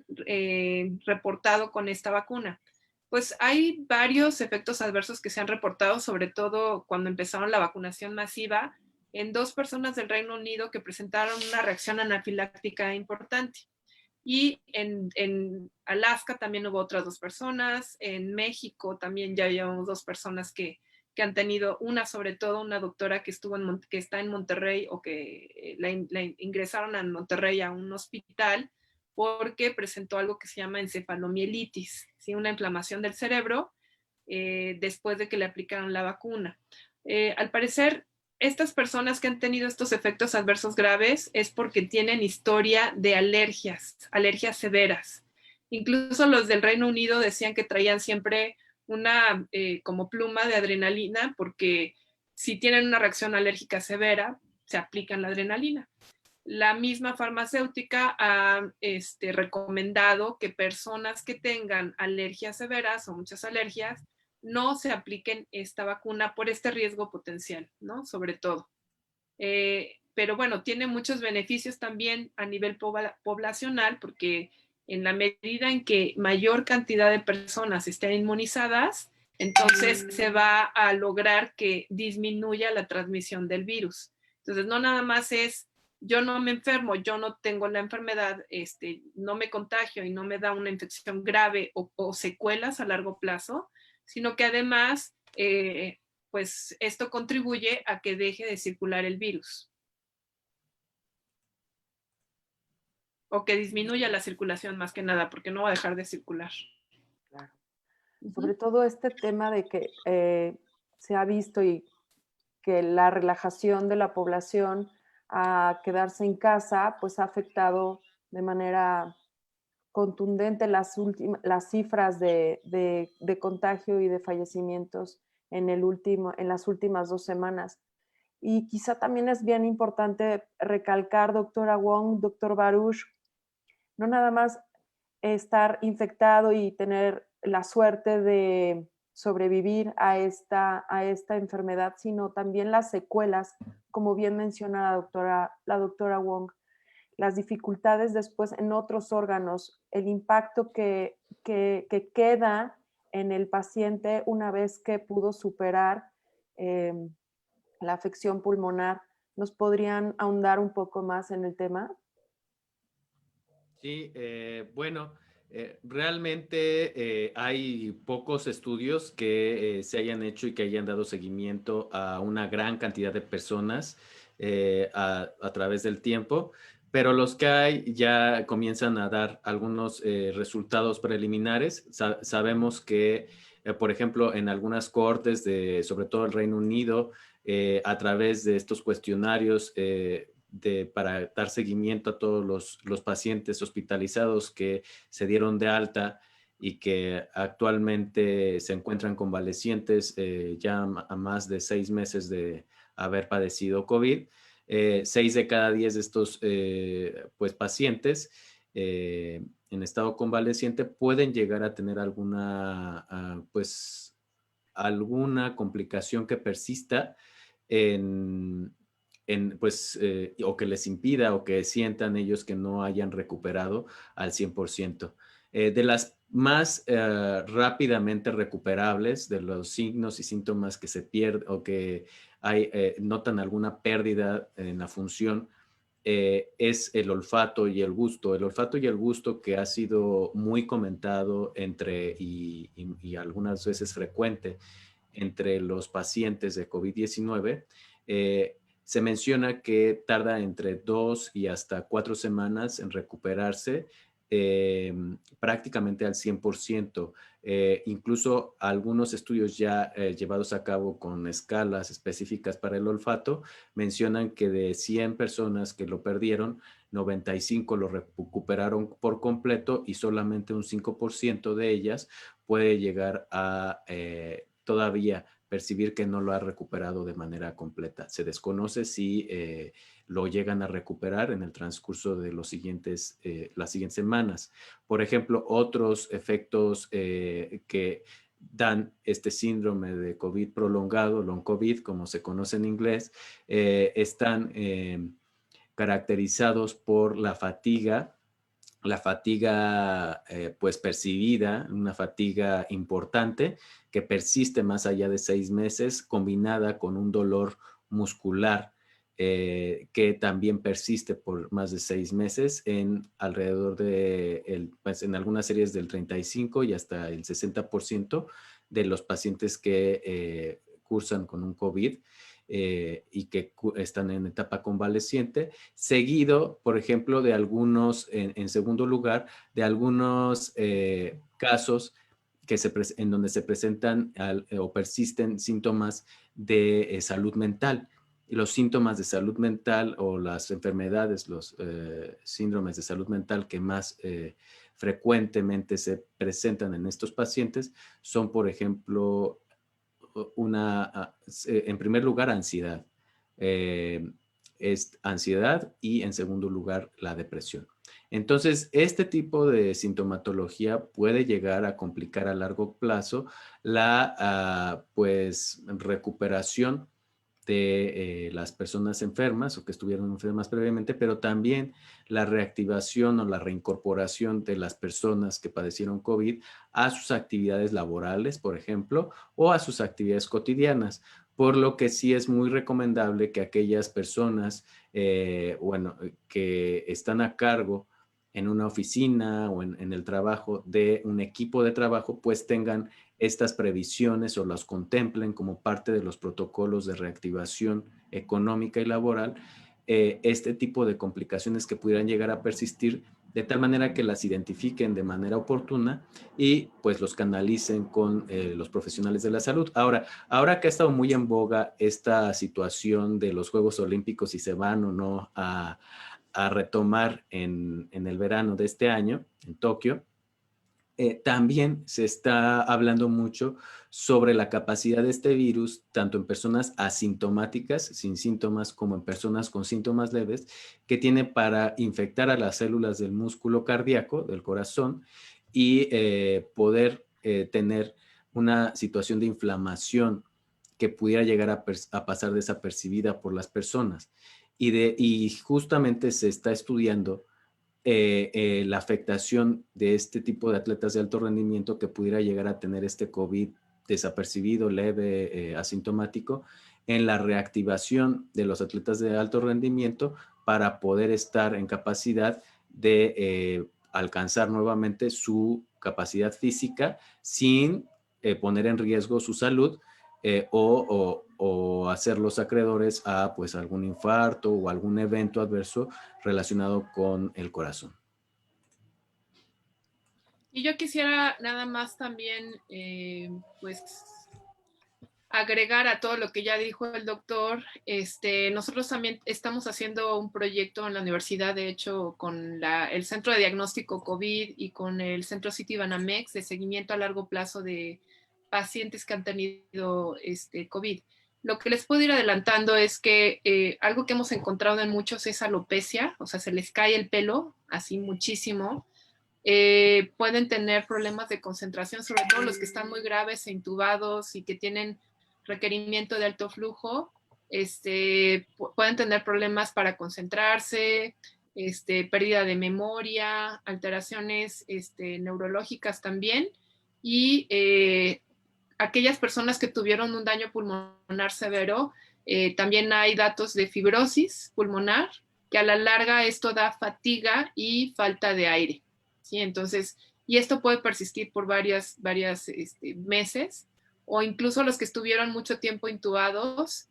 reportado con esta vacuna? Pues hay varios efectos adversos que se han reportado, sobre todo cuando empezaron la vacunación masiva, en 2 personas del Reino Unido que presentaron una reacción anafiláctica importante. Y en Alaska también hubo otras 2 personas, en México también ya llevamos 2 personas que han tenido, una sobre todo una doctora que, que está en Monterrey o que la ingresaron a Monterrey a un hospital porque presentó algo que se llama encefalomielitis, ¿sí? Una inflamación del cerebro después de que le aplicaron la vacuna. Al parecer, estas personas que han tenido estos efectos adversos graves es porque tienen historia de alergias severas. Incluso los del Reino Unido decían que traían siempre una como pluma de adrenalina porque si tienen una reacción alérgica severa, se aplican la adrenalina. La misma farmacéutica ha recomendado que personas que tengan alergias severas o muchas alergias no se apliquen esta vacuna por este riesgo potencial, ¿no? Sobre todo. Pero bueno, tiene muchos beneficios también a nivel poblacional porque en la medida en que mayor cantidad de personas estén inmunizadas, entonces se va a lograr que disminuya la transmisión del virus. Entonces, no nada más es yo no me enfermo, yo no tengo la enfermedad, no me contagio y no me da una infección grave o secuelas a largo plazo, sino que además, pues esto contribuye a que deje de circular el virus. O que disminuya la circulación más que nada, porque no va a dejar de circular. Claro. Sobre todo este tema de que se ha visto y que la relajación de la población a quedarse en casa, pues ha afectado de manera contundente las cifras de contagio y de fallecimientos en las últimas 2 semanas. Y quizá también es bien importante recalcar, doctora Wong, doctor Baruch, no nada más estar infectado y tener la suerte de sobrevivir a esta enfermedad, sino también las secuelas, como bien menciona la doctora Wong, las dificultades después en otros órganos, el impacto que queda en el paciente una vez que pudo superar la afección pulmonar. ¿Nos podrían ahondar un poco más en el tema? Sí, bueno, realmente hay pocos estudios que se hayan hecho y que hayan dado seguimiento a una gran cantidad de personas a través del tiempo, pero los que hay ya comienzan a dar algunos resultados preliminares. Sabemos que, por ejemplo, en algunas cortes de, sobre todo el Reino Unido, a través de estos cuestionarios para dar seguimiento a todos los pacientes hospitalizados que se dieron de alta y que actualmente se encuentran convalecientes ya a más de 6 meses de haber padecido COVID. 6 de cada 10 de estos pues, pacientes en estado convaleciente pueden llegar a tener alguna, pues, alguna complicación que persista pues, o que les impida o que sientan ellos que no hayan recuperado al 100%. De las más rápidamente recuperables, de los signos y síntomas que se pierden o que notan alguna pérdida en la función, es el olfato y el gusto. El olfato y el gusto, que ha sido muy comentado y algunas veces frecuente entre los pacientes de COVID-19, se menciona que tarda entre 2 y hasta 4 semanas en recuperarse prácticamente al 100%. Incluso algunos estudios ya llevados a cabo con escalas específicas para el olfato mencionan que de 100 personas que lo perdieron, 95 lo recuperaron por completo y solamente un 5% de ellas puede llegar a todavía percibir que no lo ha recuperado de manera completa. Se desconoce si lo llegan a recuperar en el transcurso de las siguientes semanas. Por ejemplo, otros efectos que dan este síndrome de COVID prolongado, long COVID, como se conoce en inglés, están caracterizados por la fatiga pues percibida, una fatiga importante que persiste más allá de 6 meses, combinada con un dolor muscular que también persiste por más de 6 meses en alrededor pues en algunas series del 35 y hasta el 60% de los pacientes que cursan con un COVID. Y que están en etapa convaleciente, seguido, por ejemplo, de algunos, en segundo lugar, de algunos casos en donde se presentan o persisten síntomas de salud mental. Y los síntomas de salud mental o las enfermedades, los síndromes de salud mental que más frecuentemente se presentan en estos pacientes son, por ejemplo, en primer lugar, ansiedad. Es ansiedad y en segundo lugar, la depresión. Entonces, este tipo de sintomatología puede llegar a complicar a largo plazo la pues, recuperación de las personas enfermas o que estuvieron enfermas previamente, pero también la reactivación o la reincorporación de las personas que padecieron COVID a sus actividades laborales, por ejemplo, o a sus actividades cotidianas, por lo que sí es muy recomendable que aquellas personas, que están a cargo en una oficina o en el trabajo de un equipo de trabajo, pues tengan estas previsiones o las contemplen como parte de los protocolos de reactivación económica y laboral, este tipo de complicaciones que pudieran llegar a persistir, de tal manera que las identifiquen de manera oportuna y pues los canalicen con los profesionales de la salud. Ahora que ha estado muy en boga esta situación de los Juegos Olímpicos, si se van o no a retomar en el verano de este año en Tokio, también se está hablando mucho sobre la capacidad de este virus, tanto en personas asintomáticas, sin síntomas, como en personas con síntomas leves, que tiene para infectar a las células del músculo cardíaco, del corazón, y poder tener una situación de inflamación que pudiera llegar a pasar desapercibida por las personas. Y justamente se está estudiando la afectación de este tipo de atletas de alto rendimiento que pudiera llegar a tener este COVID desapercibido, leve, asintomático, en la reactivación de los atletas de alto rendimiento para poder estar en capacidad de alcanzar nuevamente su capacidad física sin poner en riesgo su salud o hacerlos acreedores a pues algún infarto o algún evento adverso relacionado con el corazón. Y yo quisiera nada más también, pues, agregar a todo lo que ya dijo el doctor. Nosotros también estamos haciendo un proyecto en la universidad, de hecho, con el Centro de Diagnóstico COVID y con el Centro Citibanamex de seguimiento a largo plazo de pacientes que han tenido COVID. Lo que les puedo ir adelantando es que algo que hemos encontrado en muchos es alopecia, o sea, se les cae el pelo así muchísimo. Pueden tener problemas de concentración, sobre todo los que están muy graves e intubados y que tienen requerimiento de alto flujo, pueden tener problemas para concentrarse, pérdida de memoria, alteraciones neurológicas también, y aquellas personas que tuvieron un daño pulmonar severo, también hay datos de fibrosis pulmonar, que a la larga esto da fatiga y falta de aire, ¿sí? Entonces, y esto puede persistir por varias meses, o incluso los que estuvieron mucho tiempo intubados,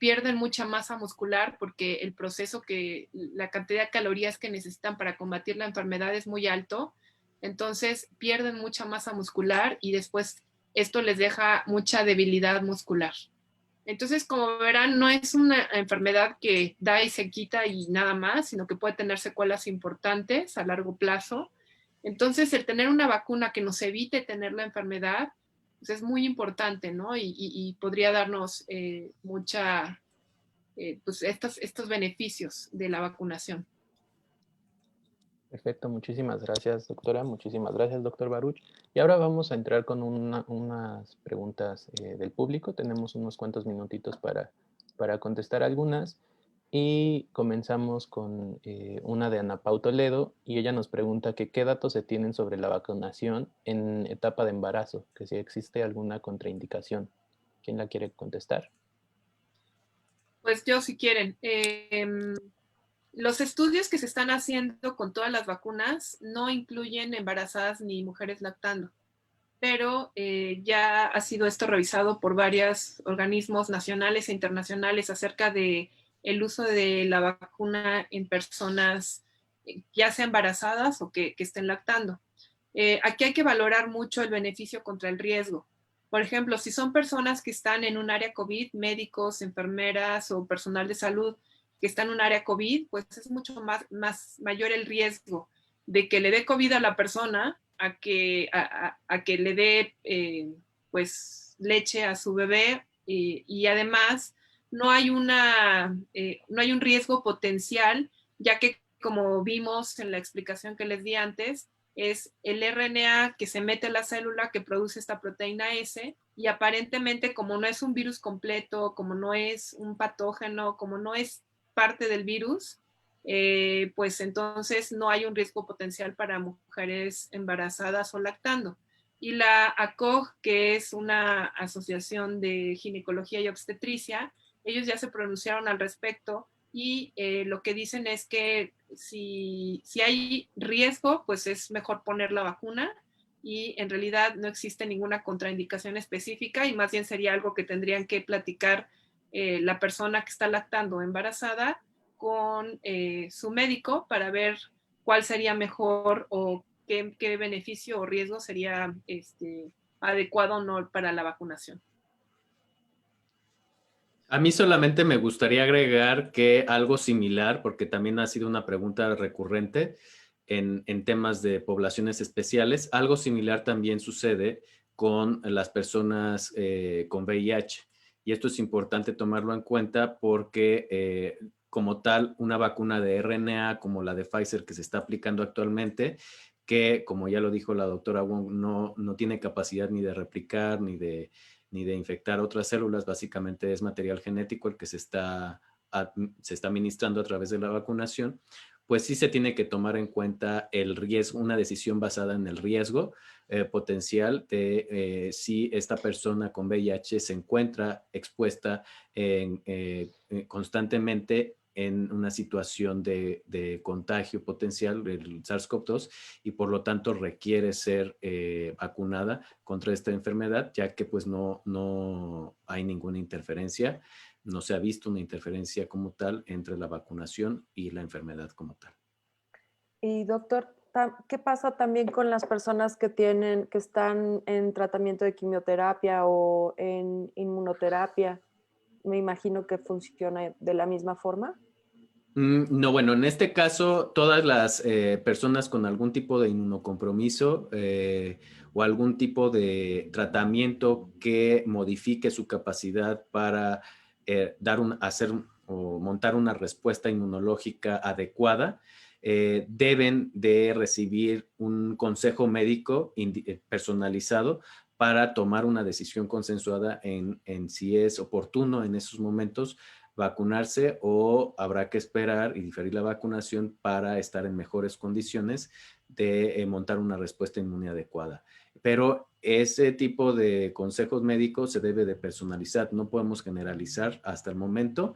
pierden mucha masa muscular porque el proceso la cantidad de calorías que necesitan para combatir la enfermedad es muy alto, entonces pierden mucha masa muscular y después esto les deja mucha debilidad muscular. Entonces, como verán, no es una enfermedad que da y se quita y nada más, sino que puede tener secuelas importantes a largo plazo. Entonces, el tener una vacuna que nos evite tener la enfermedad, pues es muy importante, ¿no? Y podría darnos pues estos beneficios de la vacunación. Perfecto, muchísimas gracias, doctora. Muchísimas gracias, doctor Baruch. Y ahora vamos a entrar con unas preguntas del público. Tenemos unos cuantos minutitos para contestar algunas. Y comenzamos con una de Ana Pau Toledo, y ella nos pregunta que qué datos se tienen sobre la vacunación en etapa de embarazo, que si existe alguna contraindicación. ¿Quién la quiere contestar? Pues yo, si quieren. Los estudios que se están haciendo con todas las vacunas no incluyen embarazadas ni mujeres lactando, pero ya ha sido esto revisado por varios organismos nacionales e internacionales acerca de el uso de la vacuna en personas ya sea embarazadas o que estén lactando. Aquí hay que valorar mucho el beneficio contra el riesgo. Por ejemplo, si son personas que están en un área COVID, médicos, enfermeras o personal de salud que está en un área COVID, pues es mucho mayor el riesgo de que le dé COVID a la persona a que le dé pues leche a su bebé, y además no hay un riesgo potencial, ya que como vimos en la explicación que les di antes, es el RNA que se mete a la célula que produce esta proteína S, y aparentemente como no es un virus completo, como no es un patógeno, como no es parte del virus, pues entonces no hay un riesgo potencial para mujeres embarazadas o lactando. Y la ACOG, que es una asociación de ginecología y obstetricia, ellos ya se pronunciaron al respecto, y lo que dicen es que si hay riesgo, pues es mejor poner la vacuna, y en realidad no existe ninguna contraindicación específica, y más bien sería algo que tendrían que platicar la persona que está lactando o embarazada con su médico para ver cuál sería mejor o qué beneficio o riesgo sería adecuado o no para la vacunación. A mí solamente me gustaría agregar que algo similar, porque también ha sido una pregunta recurrente en temas de poblaciones especiales, algo similar también sucede con las personas con VIH. Y esto es importante tomarlo en cuenta porque como tal, una vacuna de RNA como la de Pfizer que se está aplicando actualmente, que como ya lo dijo la doctora Wong, no tiene capacidad ni de replicar ni de infectar otras células, básicamente es material genético el que se está administrando a través de la vacunación, pues sí se tiene que tomar en cuenta el riesgo, una decisión basada en el riesgo potencial de si esta persona con VIH se encuentra expuesta constantemente en una situación de contagio potencial del SARS-CoV-2 y por lo tanto requiere ser vacunada contra esta enfermedad, ya que pues no hay ninguna interferencia, no se ha visto una interferencia como tal entre la vacunación y la enfermedad como tal. Y doctor, ¿qué pasa también con las personas que están en tratamiento de quimioterapia o en inmunoterapia? Me imagino que funciona de la misma forma. No, bueno, en este caso, todas las personas con algún tipo de inmunocompromiso o algún tipo de tratamiento que modifique su capacidad para hacer o montar una respuesta inmunológica adecuada, deben de recibir un consejo médico personalizado para tomar una decisión consensuada en si es oportuno en esos momentos vacunarse o habrá que esperar y diferir la vacunación para estar en mejores condiciones de montar una respuesta inmune adecuada. Pero ese tipo de consejos médicos se debe de personalizar, no podemos generalizar hasta el momento.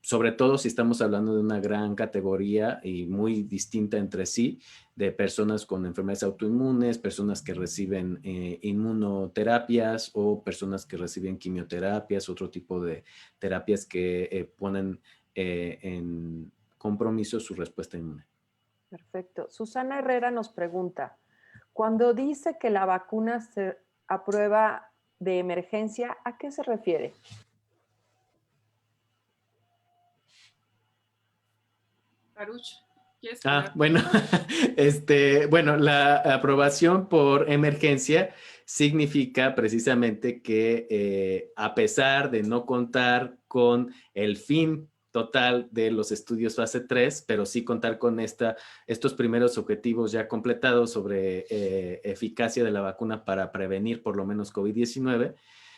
Sobre todo si estamos hablando de una gran categoría y muy distinta entre sí, de personas con enfermedades autoinmunes, personas que reciben inmunoterapias o personas que reciben quimioterapias, otro tipo de terapias que ponen en compromiso su respuesta inmune. Perfecto. Susana Herrera nos pregunta, cuando dice que la vacuna se aprueba de emergencia, ¿a qué se refiere? Baruch, ¿quieres Ah, hablar? bueno, bueno, la aprobación por emergencia significa precisamente que a pesar de no contar con el fin total de los estudios fase 3, pero sí contar con estos primeros objetivos ya completados sobre eficacia de la vacuna para prevenir por lo menos COVID-19,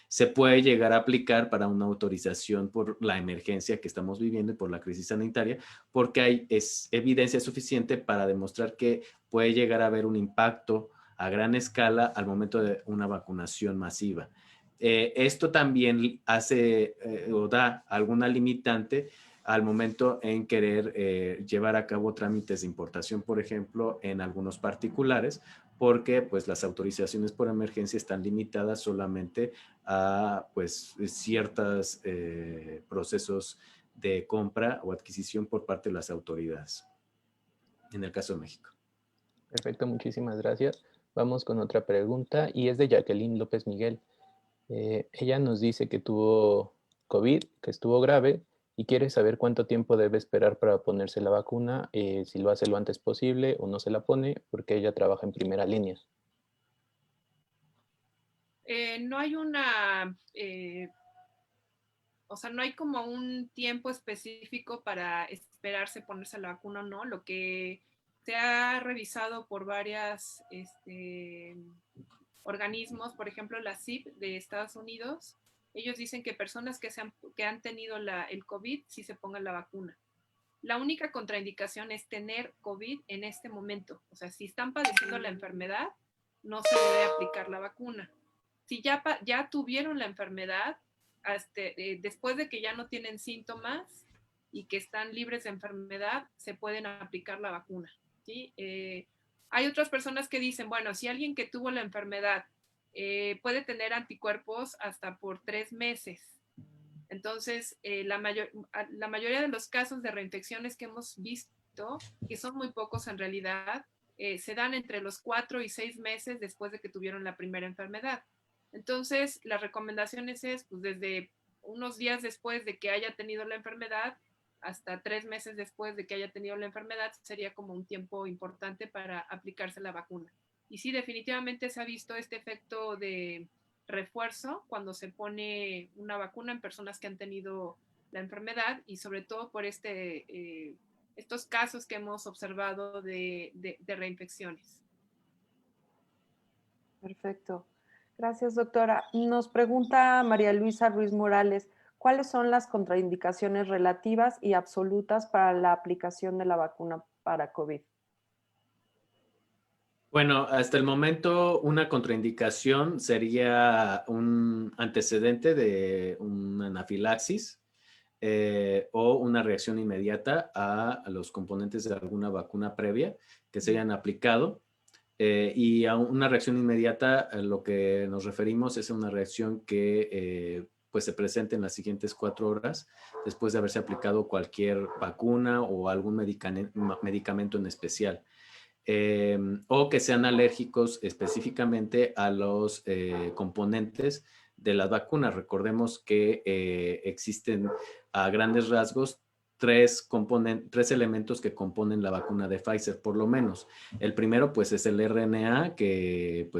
se puede llegar a aplicar para una autorización por la emergencia que estamos viviendo y por la crisis sanitaria, porque es evidencia suficiente para demostrar que puede llegar a haber un impacto a gran escala al momento de una vacunación masiva. Esto también hace o da alguna limitante al momento en querer llevar a cabo trámites de importación, por ejemplo, en algunos particulares, porque pues las autorizaciones por emergencia están limitadas solamente a pues ciertos procesos de compra o adquisición por parte de las autoridades, en el caso de México. Perfecto, muchísimas gracias. Vamos con otra pregunta y es de Jacqueline López Miguel. Ella nos dice que tuvo COVID, que estuvo grave y quiere saber cuánto tiempo debe esperar para ponerse la vacuna, si lo hace lo antes posible o no se la pone, porque ella trabaja en primera línea. No hay una, o sea, no hay como un tiempo específico para esperarse ponerse la vacuna o no. Lo que se ha revisado por varias organismos, por ejemplo la CIP de Estados Unidos, ellos dicen que personas que han tenido el COVID sí se pongan la vacuna. La única contraindicación es tener COVID en este momento. O sea, si están padeciendo la enfermedad, no se debe aplicar la vacuna. Si ya tuvieron la enfermedad, después de que ya no tienen síntomas y que están libres de enfermedad, se pueden aplicar la vacuna, ¿sí? Hay otras personas que dicen, bueno, si alguien que tuvo la enfermedad puede tener anticuerpos hasta por 3 meses. Entonces, la mayoría de los casos de reinfecciones que hemos visto, que son muy pocos en realidad, se dan entre los 4 y 6 meses después de que tuvieron la primera enfermedad. Entonces, las recomendaciones es, pues, desde unos días después de que haya tenido la enfermedad hasta 3 meses después de que haya tenido la enfermedad, sería como un tiempo importante para aplicarse la vacuna. Y sí, definitivamente se ha visto este efecto de refuerzo cuando se pone una vacuna en personas que han tenido la enfermedad y sobre todo por estos casos que hemos observado de reinfecciones. Perfecto. Gracias, doctora. Nos pregunta María Luisa Ruiz Morales, ¿cuáles son las contraindicaciones relativas y absolutas para la aplicación de la vacuna para COVID? Bueno, hasta el momento una contraindicación sería un antecedente de una anafilaxis o una reacción inmediata a los componentes de alguna vacuna previa que se hayan aplicado. Y a una reacción inmediata, a lo que nos referimos es una reacción que pues se presente en las siguientes 4 horas después de haberse aplicado cualquier vacuna o algún medicamento en especial. O que sean alérgicos específicamente a los componentes de las vacunas. Recordemos que existen a grandes rasgos 3 elementos que componen la vacuna de Pfizer, por lo menos. El primero, pues, es el RNA, que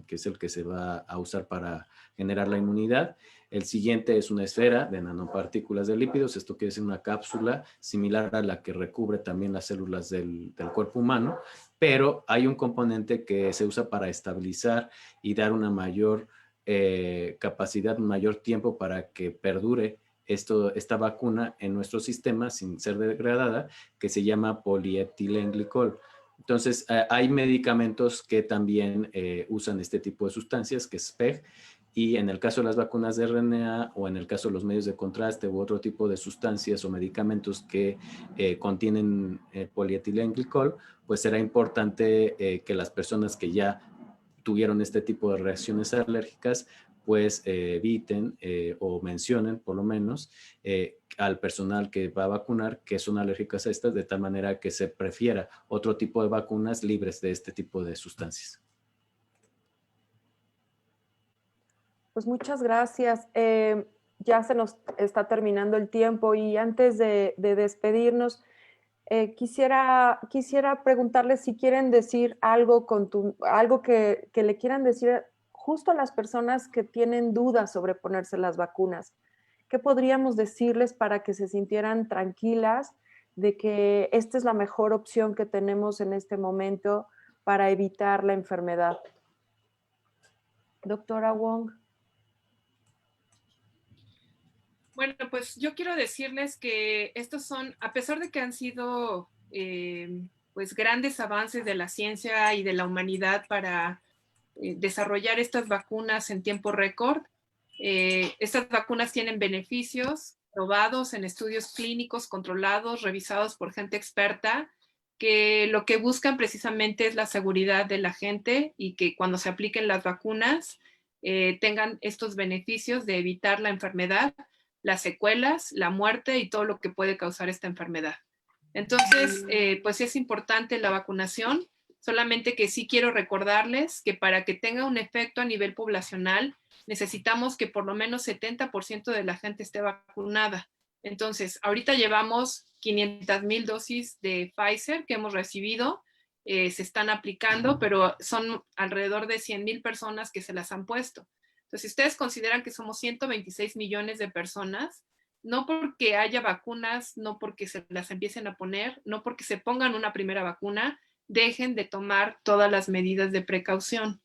es el que se va a usar para generar la inmunidad. El siguiente es una esfera de nanopartículas de lípidos. Esto quiere decir una cápsula similar a la que recubre también las células del cuerpo humano, pero hay un componente que se usa para estabilizar y dar una mayor capacidad, un mayor tiempo para que perdure esta vacuna en nuestro sistema sin ser degradada, que se llama polietilenglicol. Entonces, hay medicamentos que también usan este tipo de sustancias, que es PEG, y en el caso de las vacunas de RNA o en el caso de los medios de contraste u otro tipo de sustancias o medicamentos que contienen polietilenglicol, pues será importante que las personas que ya tuvieron este tipo de reacciones alérgicas, pues eviten o mencionen por lo menos al personal que va a vacunar que son alérgicas a estas, de tal manera que se prefiera otro tipo de vacunas libres de este tipo de sustancias. Pues muchas gracias. Ya se nos está terminando el tiempo y antes de despedirnos, quisiera preguntarles si quieren decir algo, algo que le quieran decir justo a las personas que tienen dudas sobre ponerse las vacunas. ¿Qué podríamos decirles para que se sintieran tranquilas de que esta es la mejor opción que tenemos en este momento para evitar la enfermedad? Doctora Wong. Bueno, pues yo quiero decirles que estos son, a pesar de que han sido pues grandes avances de la ciencia y de la humanidad para desarrollar estas vacunas en tiempo récord, estas vacunas tienen beneficios probados en estudios clínicos controlados, revisados por gente experta, que lo que buscan precisamente es la seguridad de la gente y que cuando se apliquen las vacunas tengan estos beneficios de evitar la enfermedad, las secuelas, la muerte y todo lo que puede causar esta enfermedad. Entonces, pues es importante la vacunación, solamente que sí quiero recordarles que para que tenga un efecto a nivel poblacional, necesitamos que por lo menos 70% de la gente esté vacunada. Entonces, ahorita llevamos 500,000 dosis de Pfizer que hemos recibido, se están aplicando, pero son alrededor de 100,000 personas que se las han puesto. Entonces, si ustedes consideran que somos 126 millones de personas, no porque haya vacunas, no porque se las empiecen a poner, no porque se pongan una primera vacuna, dejen de tomar todas las medidas de precaución,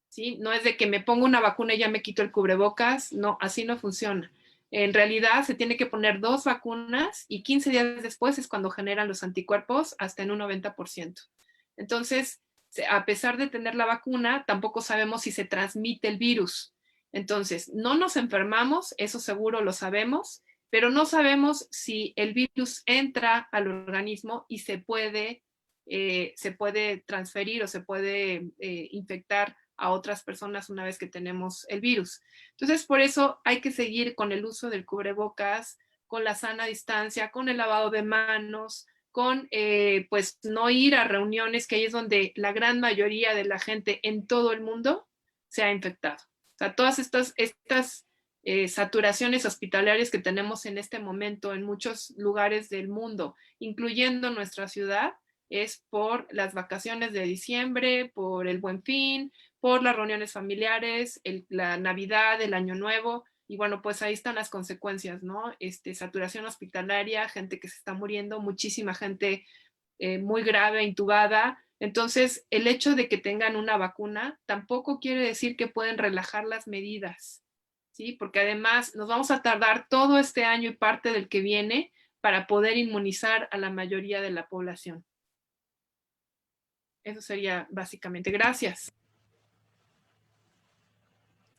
¿sí? No es de que me pongo una vacuna y ya me quito el cubrebocas, no, así no funciona. En realidad se tiene que poner 2 vacunas y 15 días después es cuando generan los anticuerpos hasta en un 90%. Entonces, a pesar de tener la vacuna, tampoco sabemos si se transmite el virus. Entonces, no nos enfermamos, eso seguro lo sabemos, pero no sabemos si el virus entra al organismo y se puede transferir o se puede infectar a otras personas una vez que tenemos el virus. Entonces, por eso hay que seguir con el uso del cubrebocas, con la sana distancia, con el lavado de manos, con pues no ir a reuniones, que ahí es donde la gran mayoría de la gente en todo el mundo se ha infectado. O sea, todas estas saturaciones hospitalarias que tenemos en este momento en muchos lugares del mundo, incluyendo nuestra ciudad, es por las vacaciones de diciembre, por el Buen Fin, por las reuniones familiares, la Navidad, el Año Nuevo, y bueno, pues ahí están las consecuencias, ¿no? Saturación hospitalaria, gente que se está muriendo, muchísima gente muy grave, intubada. Entonces, el hecho de que tengan una vacuna tampoco quiere decir que pueden relajar las medidas, ¿sí? Porque además nos vamos a tardar todo este año y parte del que viene para poder inmunizar a la mayoría de la población. Eso sería básicamente. Gracias.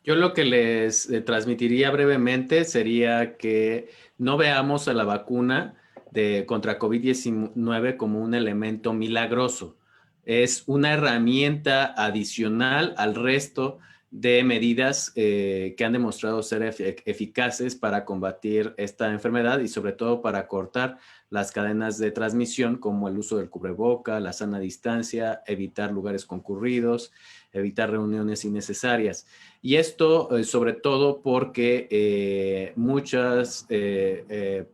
Yo lo que les transmitiría brevemente sería que no veamos a la vacuna contra COVID-19 como un elemento milagroso. Es una herramienta adicional al resto de medidas que han demostrado ser eficaces para combatir esta enfermedad y sobre todo para cortar las cadenas de transmisión, como el uso del cubreboca, la sana distancia, evitar lugares concurridos, evitar reuniones innecesarias. Y esto sobre todo porque muchas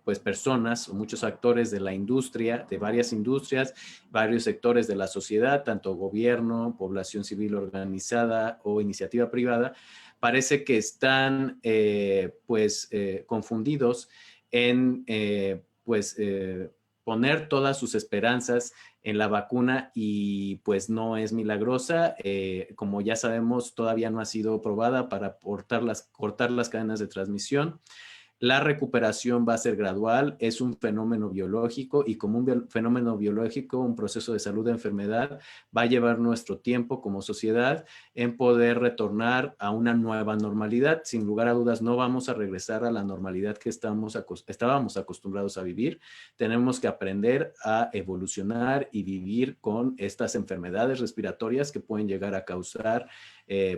pues personas o muchos actores de la industria, de varias industrias, varios sectores de la sociedad, tanto gobierno, población civil organizada o iniciativa privada, parece que están confundidos en poner todas sus esperanzas en la vacuna y pues no es milagrosa. Como ya sabemos, todavía no ha sido probada para cortar las cadenas de transmisión. La recuperación va a ser gradual, es un fenómeno biológico y como un fenómeno biológico, un proceso de salud de enfermedad, va a llevar nuestro tiempo como sociedad en poder retornar a una nueva normalidad. Sin lugar a dudas, no vamos a regresar a la normalidad que estábamos acostumbrados a vivir. Tenemos que aprender a evolucionar y vivir con estas enfermedades respiratorias que pueden llegar a causar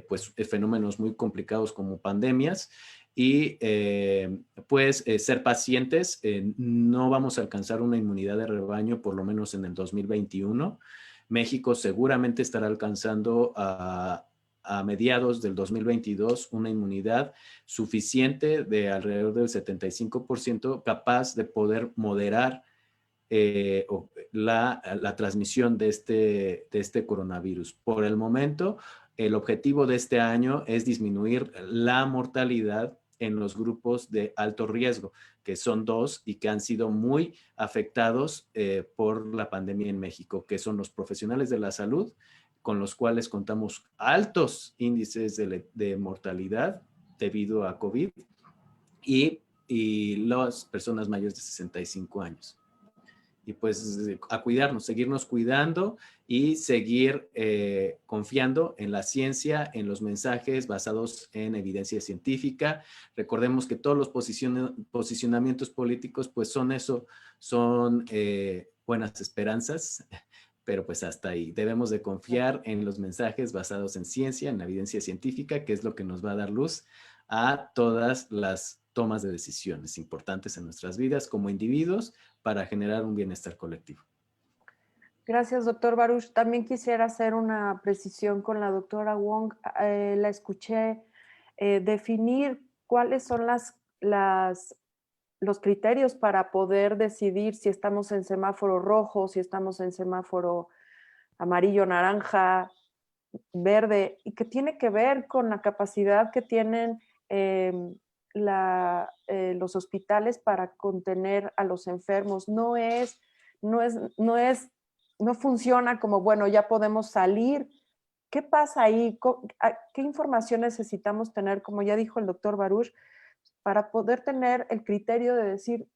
pues, fenómenos muy complicados como pandemias. Y ser pacientes, no vamos a alcanzar una inmunidad de rebaño por lo menos en el 2021. México seguramente estará alcanzando a mediados del 2022 una inmunidad suficiente de alrededor del 75% capaz de poder moderar la transmisión de este coronavirus. Por el momento, el objetivo de este año es disminuir la mortalidad en los grupos de alto riesgo, que son 2 y que han sido muy afectados por la pandemia en México, que son los profesionales de la salud, con los cuales contamos altos índices de mortalidad debido a COVID, y las personas mayores de 65 años. Y pues a cuidarnos, seguirnos cuidando y seguir confiando en la ciencia, en los mensajes basados en evidencia científica. Recordemos que todos los posicionamientos políticos pues son eso, son buenas esperanzas, pero pues hasta ahí. Debemos de confiar en los mensajes basados en ciencia, en la evidencia científica, que es lo que nos va a dar luz a todas las tomas de decisiones importantes en nuestras vidas como individuos para generar un bienestar colectivo. Gracias, doctor Baruch. También quisiera hacer una precisión con la doctora Wong. La escuché definir cuáles son los criterios para poder decidir si estamos en semáforo rojo, si estamos en semáforo amarillo, naranja, verde, y que tiene que ver con la capacidad que tienen los hospitales para contener a los enfermos. No funciona como, bueno, ya podemos salir. ¿Qué pasa ahí? ¿Qué información necesitamos tener, como ya dijo el doctor Baruch, para poder tener el criterio de decir,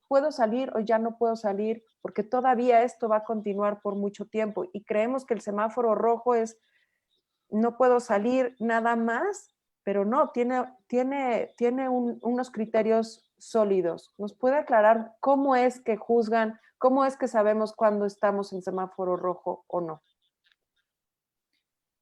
puedo salir o ya no puedo salir? Porque todavía esto va a continuar por mucho tiempo y creemos que el semáforo rojo es no puedo salir nada más, pero no, tiene unos criterios sólidos. ¿Nos puede aclarar cómo es que juzgan, cómo es que sabemos cuándo estamos en semáforo rojo o no?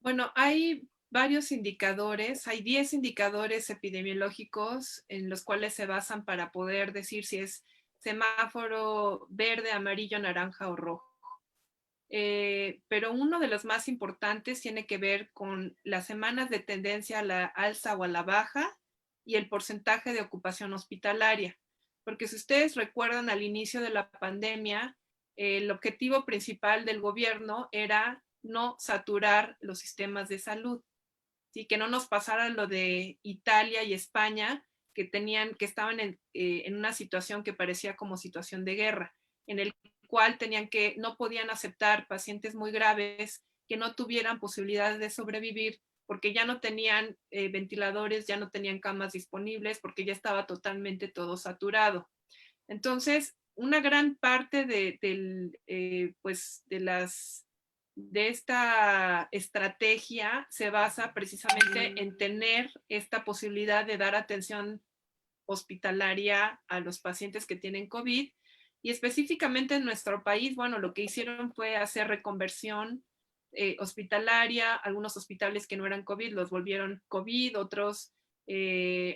Bueno, hay varios indicadores, hay 10 indicadores epidemiológicos en los cuales se basan para poder decir si es semáforo verde, amarillo, naranja o rojo. Pero uno de los más importantes tiene que ver con las semanas de tendencia a la alza o a la baja y el porcentaje de ocupación hospitalaria. Porque si ustedes recuerdan al inicio de la pandemia, el objetivo principal del gobierno era no saturar los sistemas de salud, ¿sí? Que no nos pasara lo de Italia y España, que estaban en una situación que parecía como situación de guerra, en el cual no podían aceptar pacientes muy graves que no tuvieran posibilidades de sobrevivir porque ya no tenían ventiladores, ya no tenían camas disponibles, porque ya estaba totalmente todo saturado. Entonces, una gran parte de esta estrategia se basa precisamente en tener esta posibilidad de dar atención hospitalaria a los pacientes que tienen COVID. Y específicamente en nuestro país, bueno, lo que hicieron fue hacer reconversión hospitalaria. Algunos hospitales que no eran COVID los volvieron COVID, otros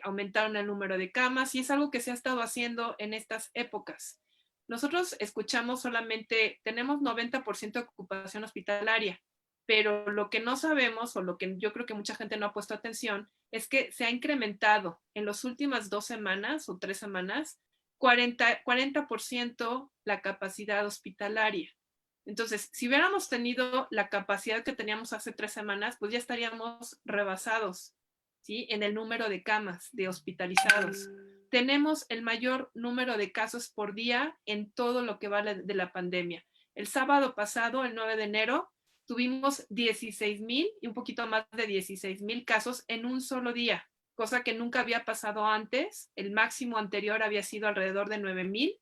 aumentaron el número de camas, y es algo que se ha estado haciendo en estas épocas. Nosotros escuchamos solamente, tenemos 90% de ocupación hospitalaria, pero lo que no sabemos, o lo que yo creo que mucha gente no ha puesto atención, es que se ha incrementado en las últimas 2 semanas o 3 semanas 40% la capacidad hospitalaria. Entonces, si hubiéramos tenido la capacidad que teníamos hace 3 semanas, pues ya estaríamos rebasados, ¿sí? En el número de camas de hospitalizados. Tenemos el mayor número de casos por día en todo lo que va de la pandemia. El sábado pasado, el 9 de enero, tuvimos 16,000 y un poquito más de 16,000 casos en un solo día, cosa que nunca había pasado antes. El máximo anterior había sido alrededor de 9,000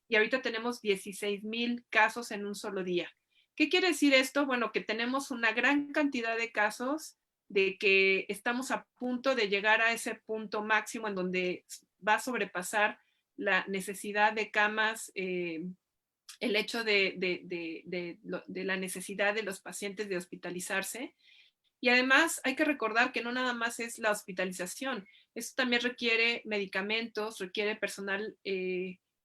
y ahorita tenemos 16,000 casos en un solo día. ¿Qué quiere decir esto? Bueno, que tenemos una gran cantidad de casos, de que estamos a punto de llegar a ese punto máximo en donde va a sobrepasar la necesidad de camas, el hecho de la necesidad de los pacientes de hospitalizarse. Y además hay que recordar que no nada más es la hospitalización, esto también requiere medicamentos, requiere personal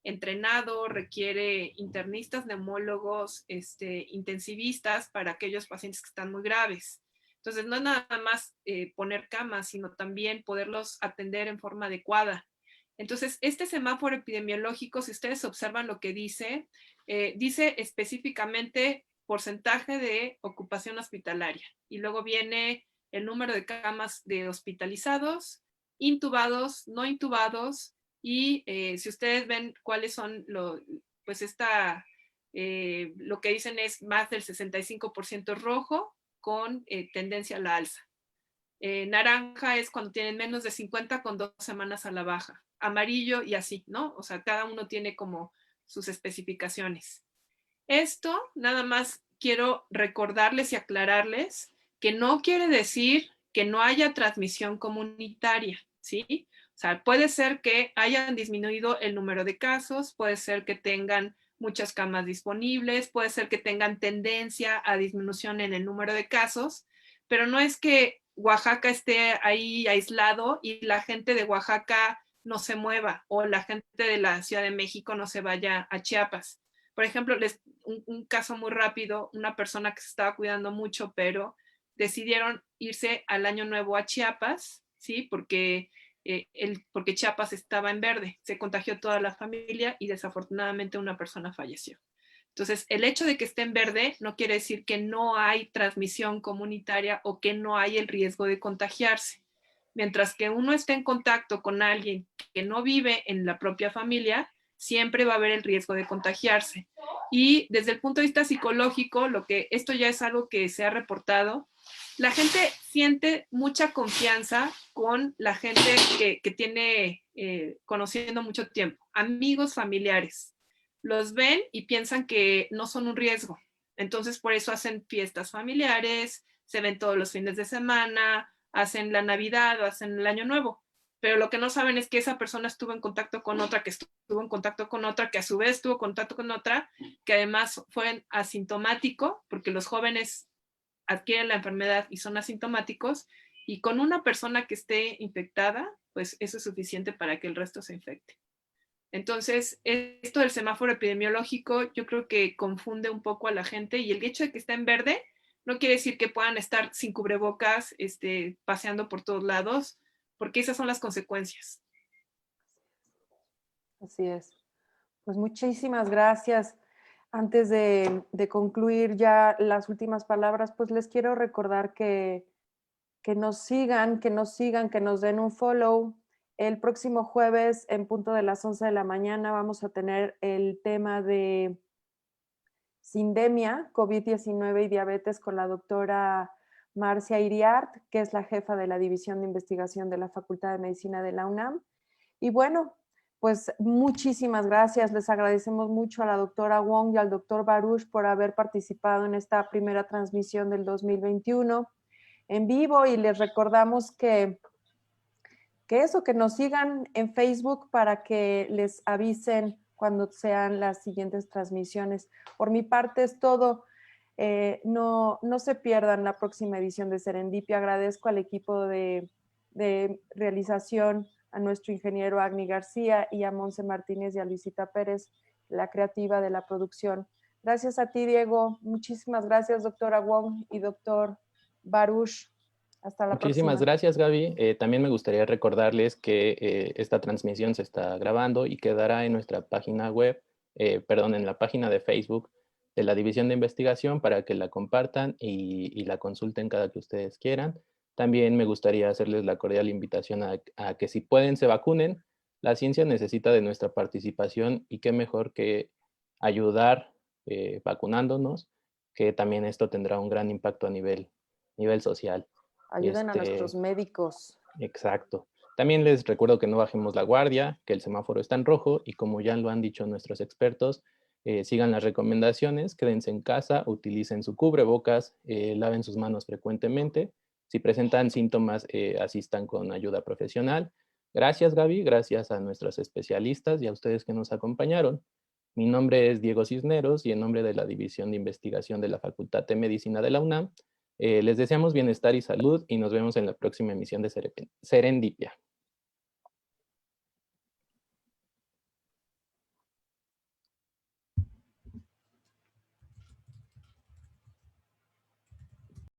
entrenado, requiere internistas, neumólogos, intensivistas para aquellos pacientes que están muy graves. Entonces, no es nada más poner camas, sino también poderlos atender en forma adecuada. Entonces, este semáforo epidemiológico, si ustedes observan lo que dice, dice específicamente porcentaje de ocupación hospitalaria. Y luego viene el número de camas de hospitalizados, intubados, no intubados, y si ustedes ven cuáles son lo que dicen es más del 65% rojo con tendencia a la alza. Naranja es cuando tienen menos de 50 con 2 semanas a la baja. Amarillo y así, ¿no? O sea, cada uno tiene como sus especificaciones. Esto nada más quiero recordarles y aclararles que no quiere decir que no haya transmisión comunitaria, ¿sí? O sea, puede ser que hayan disminuido el número de casos, puede ser que tengan muchas camas disponibles, puede ser que tengan tendencia a disminución en el número de casos, pero no es que Oaxaca esté ahí aislado y la gente de Oaxaca no se mueva o la gente de la Ciudad de México no se vaya a Chiapas. Por ejemplo, un caso muy rápido, una persona que se estaba cuidando mucho, pero decidieron irse al Año Nuevo a Chiapas, ¿sí? Porque Chiapas estaba en verde, se contagió toda la familia y desafortunadamente una persona falleció. Entonces, el hecho de que esté en verde no quiere decir que no hay transmisión comunitaria o que no hay el riesgo de contagiarse. Mientras que uno esté en contacto con alguien que no vive en la propia familia, siempre va a haber el riesgo de contagiarse. Y desde el punto de vista psicológico, esto ya es algo que se ha reportado, la gente siente mucha confianza con la gente que tiene conociendo mucho tiempo, amigos, familiares. Los ven y piensan que no son un riesgo. Entonces, por eso hacen fiestas familiares, se ven todos los fines de semana, hacen la Navidad o hacen el Año Nuevo. Pero lo que no saben es que esa persona estuvo en contacto con otra, que estuvo en contacto con otra, que a su vez estuvo en contacto con otra, que además fue asintomático, porque los jóvenes adquieren la enfermedad y son asintomáticos, y con una persona que esté infectada, pues eso es suficiente para que el resto se infecte. Entonces, esto del semáforo epidemiológico yo creo que confunde un poco a la gente, y el hecho de que esté en verde no quiere decir que puedan estar sin cubrebocas, paseando por todos lados, porque esas son las consecuencias. Así es. Pues muchísimas gracias. Antes de concluir ya las últimas palabras, pues les quiero recordar que nos sigan, que nos den un follow. El próximo jueves, en punto de las 11 de la mañana, vamos a tener el tema de sindemia, COVID-19 y diabetes con la doctora Marcia Iriart, que es la jefa de la División de Investigación de la Facultad de Medicina de la UNAM. Y bueno, pues muchísimas gracias. Les agradecemos mucho a la doctora Wong y al doctor Baruch por haber participado en esta primera transmisión del 2021 en vivo, y les recordamos que que nos sigan en Facebook para que les avisen cuando sean las siguientes transmisiones. Por mi parte es todo. No se pierdan la próxima edición de Serendipia. Agradezco al equipo de realización, a nuestro ingeniero Agni García y a Monse Martínez y a Luisita Pérez, la creativa de la producción. Gracias a ti, Diego. Muchísimas gracias, doctora Wong y doctor Baruch. Hasta la próxima. Muchísimas gracias, Gaby. También me gustaría recordarles que esta transmisión se está grabando y quedará en nuestra página web, en la página de Facebook de la División de Investigación, para que la compartan y la consulten cada que ustedes quieran. También me gustaría hacerles la cordial invitación a que si pueden se vacunen. La ciencia necesita de nuestra participación, y qué mejor que ayudar vacunándonos, que también esto tendrá un gran impacto a nivel social. Ayuden a nuestros médicos. Exacto. También les recuerdo que no bajemos la guardia, que el semáforo está en rojo y como ya lo han dicho nuestros expertos, sigan las recomendaciones, quédense en casa, utilicen su cubrebocas, laven sus manos frecuentemente. Si presentan síntomas, asistan con ayuda profesional. Gracias, Gaby, gracias a nuestros especialistas y a ustedes que nos acompañaron. Mi nombre es Diego Cisneros y en nombre de la División de Investigación de la Facultad de Medicina de la UNAM, les deseamos bienestar y salud y nos vemos en la próxima emisión de Serendipia.